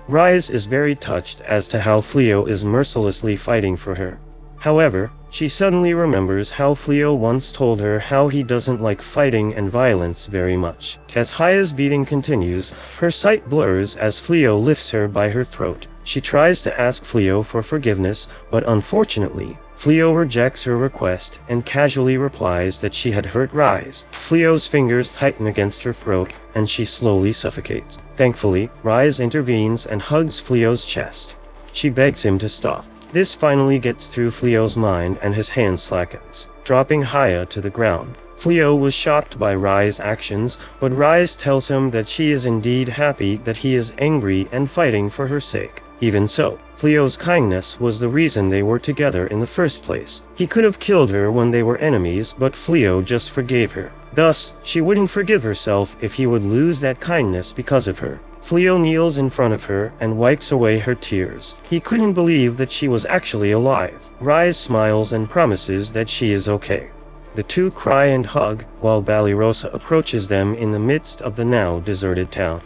Rise is very touched as to how Fleo is mercilessly fighting for her. However, she suddenly remembers how Fleo once told her how he doesn't like fighting and violence very much. As Haya's beating continues, her sight blurs as Fleo lifts her by her throat. She tries to ask Fleo for forgiveness, but unfortunately, Fleo rejects her request and casually replies that she had hurt Rise. Fleo's fingers tighten against her throat, and she slowly suffocates. Thankfully, Rise intervenes and hugs Fleo's chest. She begs him to stop. This finally gets through Fleo's mind, and his hand slackens, dropping Haya to the ground. Fleo was shocked by Rai's actions, but Rise tells him that she is indeed happy that he is angry and fighting for her sake. Even so, Fleo's kindness was the reason they were together in the first place. He could have killed her when they were enemies, but Fleo just forgave her. Thus, she wouldn't forgive herself if he would lose that kindness because of her. Fleo kneels in front of her and wipes away her tears. He couldn't believe that she was actually alive. Rise smiles and promises that she is okay. The two cry and hug, while Balirosa approaches them in the midst of the now deserted town.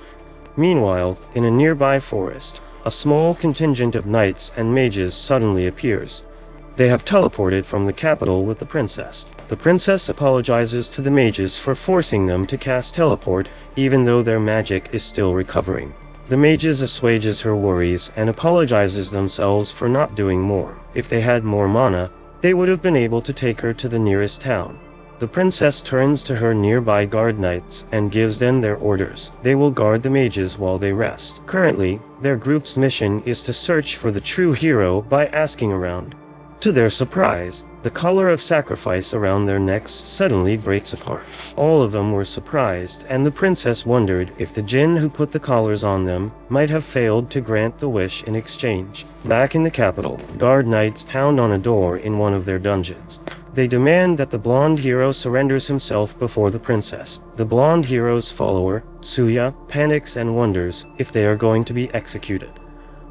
Meanwhile, in a nearby forest, a small contingent of knights and mages suddenly appears. They have teleported from the capital with the princess. The princess apologizes to the mages for forcing them to cast teleport, even though their magic is still recovering. The mages assuages her worries and apologizes themselves for not doing more. If they had more mana, they would have been able to take her to the nearest town. The princess turns to her nearby guard knights and gives them their orders. They will guard the mages while they rest. Currently, their group's mission is to search for the true hero by asking around. To their surprise, the collar of sacrifice around their necks suddenly breaks apart. All of them were surprised, and the princess wondered if the jinn who put the collars on them might have failed to grant the wish in exchange. Back in the capital, guard knights pound on a door in one of their dungeons. They demand that the blonde hero surrenders himself before the princess. The blonde hero's follower, Tsuya, panics and wonders if they are going to be executed.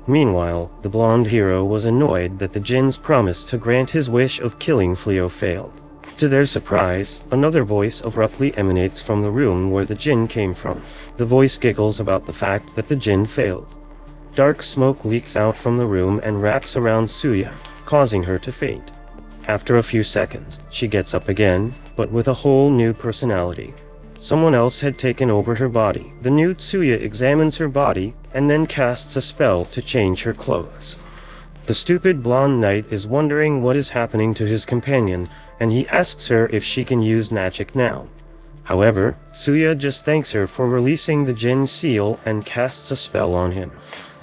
Meanwhile, the blonde hero was annoyed that the jinn's promise to grant his wish of killing Fleo failed. To their surprise, another voice abruptly emanates from the room where the jinn came from. The voice giggles about the fact that the jinn failed. Dark smoke leaks out from the room and wraps around Tsuya, causing her to faint. After a few seconds, she gets up again, but with a whole new personality. Someone else had taken over her body. The new Tsuya examines her body, and then casts a spell to change her clothes. The stupid blonde knight is wondering what is happening to his companion, and he asks her if she can use magic now. However, Tsuya just thanks her for releasing the Jinn seal and casts a spell on him.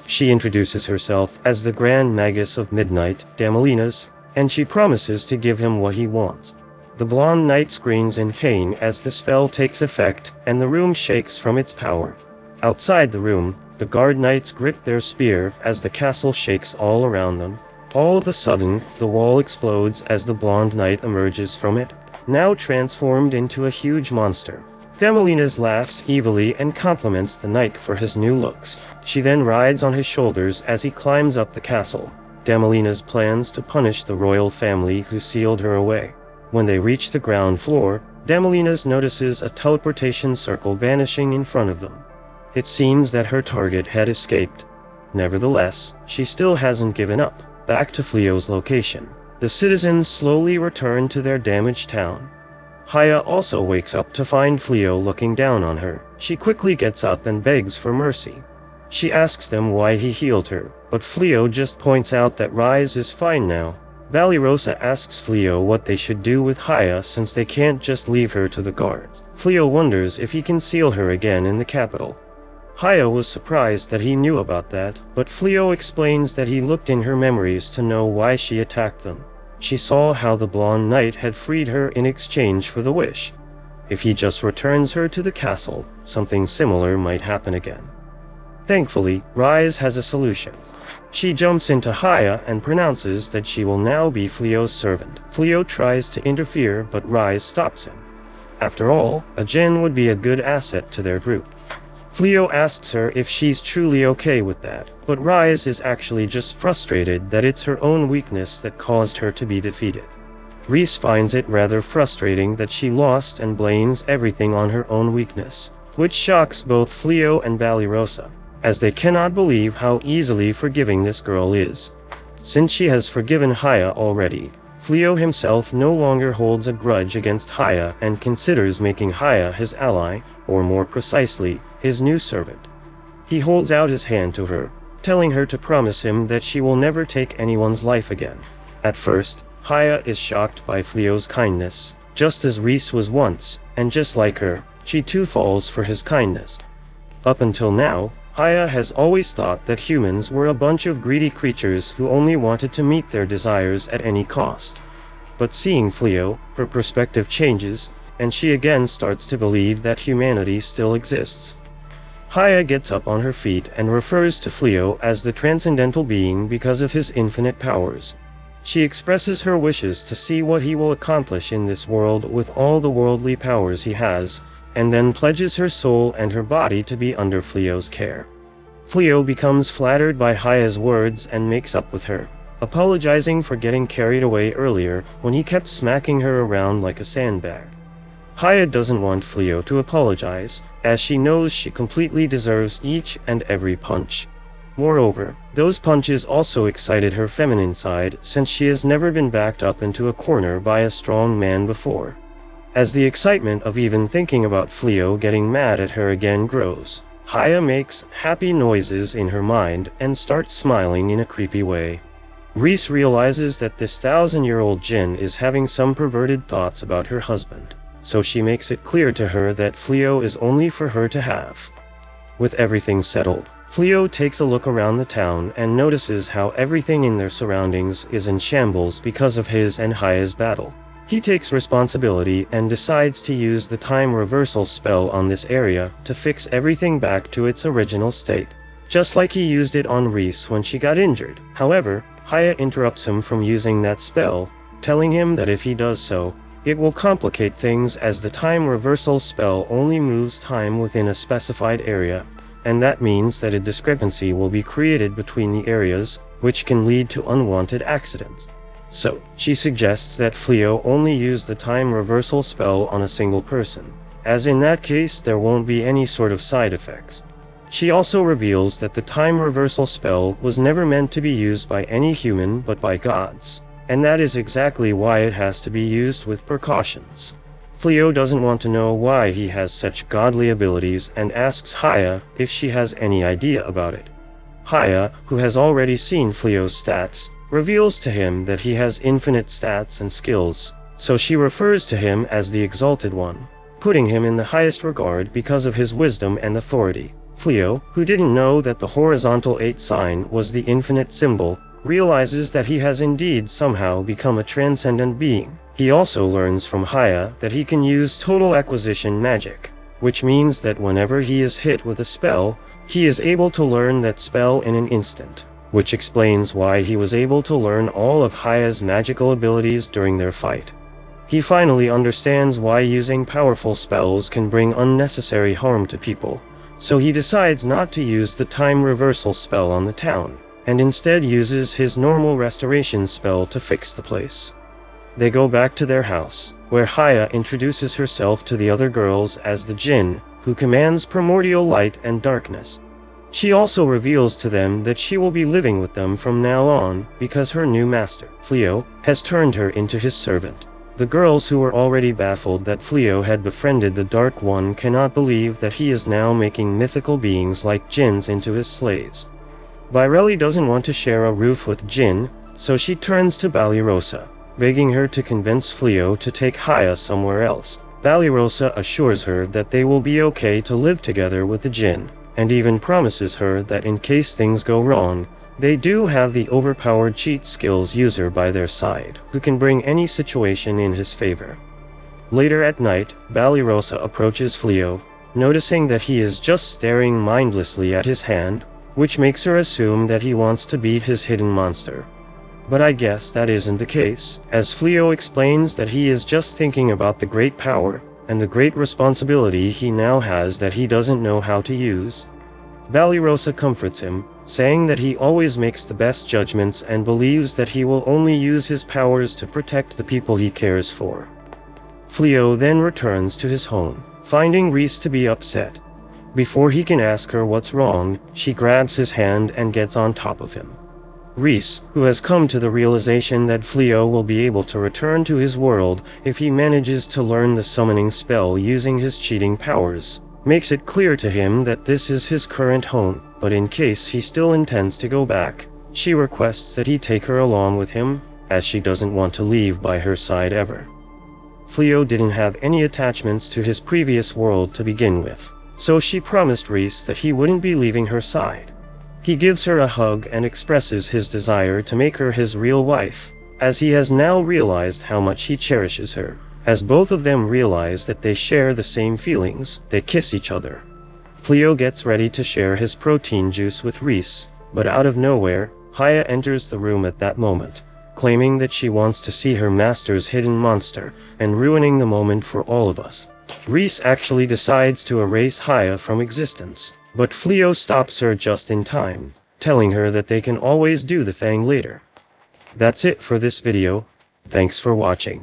She introduces herself as the Grand Magus of Midnight, Damalinas, and she promises to give him what he wants. The blonde knight screams in pain as the spell takes effect and the room shakes from its power. Outside the room, the guard knights grip their spear as the castle shakes all around them. All of a sudden, the wall explodes as the blonde knight emerges from it, now transformed into a huge monster. Damalinas laughs evilly and compliments the knight for his new looks. She then rides on his shoulders as he climbs up the castle. Damalinas plans to punish the royal family who sealed her away. When they reach the ground floor, Damalinas notices a teleportation circle vanishing in front of them. It seems that her target had escaped. Nevertheless, she still hasn't given up. Back to Fleo's location. The citizens slowly return to their damaged town. Haya also wakes up to find Fleo looking down on her. She quickly gets up and begs for mercy. She asks them why he healed her, but Fleo just points out that Rise is fine now. Valirosa asks Fleo what they should do with Haya since they can't just leave her to the guards. Fleo wonders if he can seal her again in the capital. Haya was surprised that he knew about that, but Fleo explains that he looked in her memories to know why she attacked them. She saw how the blonde knight had freed her in exchange for the wish. If he just returns her to the castle, something similar might happen again. Thankfully, Rise has a solution. She jumps into Haya and pronounces that she will now be Fleo's servant. Fleo tries to interfere, but Rise stops him. After all, a Jinn would be a good asset to their group. Fleo asks her if she's truly okay with that, but Rise is actually just frustrated that it's her own weakness that caused her to be defeated. Reese finds it rather frustrating that she lost and blames everything on her own weakness, which shocks both Fleo and Valirosa, as they cannot believe how easily forgiving this girl is. Since she has forgiven Haya already, Fleo himself no longer holds a grudge against Haya and considers making Haya his ally, or more precisely, his new servant. He holds out his hand to her, telling her to promise him that she will never take anyone's life again. At first, Haya is shocked by Fleo's kindness, just as Reese was once, and just like her, she too falls for his kindness. Up until now, Haya has always thought that humans were a bunch of greedy creatures who only wanted to meet their desires at any cost. But seeing Fleo, her perspective changes, and she again starts to believe that humanity still exists. Haya gets up on her feet and refers to Fleo as the transcendental being because of his infinite powers. She expresses her wishes to see what he will accomplish in this world with all the worldly powers he has, and then pledges her soul and her body to be under Fleo's care. Fleo becomes flattered by Haya's words and makes up with her, apologizing for getting carried away earlier when he kept smacking her around like a sandbag. Haya doesn't want Fleo to apologize, as she knows she completely deserves each and every punch. Moreover, those punches also excited her feminine side since she has never been backed up into a corner by a strong man before. As the excitement of even thinking about Fleo getting mad at her again grows, Haya makes happy noises in her mind and starts smiling in a creepy way. Reese realizes that this 1,000-year-old Jinn is having some perverted thoughts about her husband, so she makes it clear to her that Fleo is only for her to have. With everything settled, Fleo takes a look around the town and notices how everything in their surroundings is in shambles because of his and Haya's battle. He takes responsibility and decides to use the time reversal spell on this area to fix everything back to its original state, just like he used it on Reese when she got injured. However, Haya interrupts him from using that spell, telling him that if he does so, it will complicate things as the time reversal spell only moves time within a specified area, and that means that a discrepancy will be created between the areas, which can lead to unwanted accidents. So, she suggests that Fleo only use the time reversal spell on a single person, as in that case there won't be any sort of side effects. She also reveals that the time reversal spell was never meant to be used by any human but by gods, and that is exactly why it has to be used with precautions. Fleo doesn't want to know why he has such godly abilities and asks Haya if she has any idea about it. Haya, who has already seen Fleo's stats, reveals to him that he has infinite stats and skills, so she refers to him as the Exalted One, putting him in the highest regard because of his wisdom and authority. Fleo, who didn't know that the horizontal 8 sign was the infinite symbol, realizes that he has indeed somehow become a transcendent being. He also learns from Haya that he can use total acquisition magic, which means that whenever he is hit with a spell, he is able to learn that spell in an instant, which explains why he was able to learn all of Haya's magical abilities during their fight. He finally understands why using powerful spells can bring unnecessary harm to people, so he decides not to use the time reversal spell on the town, and instead uses his normal restoration spell to fix the place. They go back to their house, where Haya introduces herself to the other girls as the Jinn, who commands primordial light and darkness. She also reveals to them that she will be living with them from now on because her new master, Fleo, has turned her into his servant. The girls who were already baffled that Fleo had befriended the Dark One cannot believe that he is now making mythical beings like Jinns into his slaves. Baireli doesn't want to share a roof with Jinn, so she turns to Balirosa, begging her to convince Fleo to take Haya somewhere else. Balirosa assures her that they will be okay to live together with the Jinn, and even promises her that in case things go wrong, they do have the overpowered cheat skills user by their side, who can bring any situation in his favor. Later at night, Balirosa approaches Fleo, noticing that he is just staring mindlessly at his hand, which makes her assume that he wants to beat his hidden monster. But I guess that isn't the case, as Fleo explains that he is just thinking about the great power and the great responsibility he now has that he doesn't know how to use. Balirosa comforts him, saying that he always makes the best judgments and believes that he will only use his powers to protect the people he cares for. Fleo then returns to his home, finding Reese to be upset. Before he can ask her what's wrong, she grabs his hand and gets on top of him. Reese, who has come to the realization that Fleo will be able to return to his world if he manages to learn the summoning spell using his cheating powers, makes it clear to him that this is his current home, but in case he still intends to go back, she requests that he take her along with him, as she doesn't want to leave by her side ever. Fleo didn't have any attachments to his previous world to begin with, so she promised Reese that he wouldn't be leaving her side. He gives her a hug and expresses his desire to make her his real wife, as he has now realized how much he cherishes her. As both of them realize that they share the same feelings, they kiss each other. Fleo gets ready to share his protein juice with Reese, but out of nowhere, Haya enters the room at that moment, claiming that she wants to see her master's hidden monster, and ruining the moment for all of us. Reese actually decides to erase Haya from existence, but Fleo stops her just in time, telling her that they can always do the thing later. That's it for this video. Thanks for watching.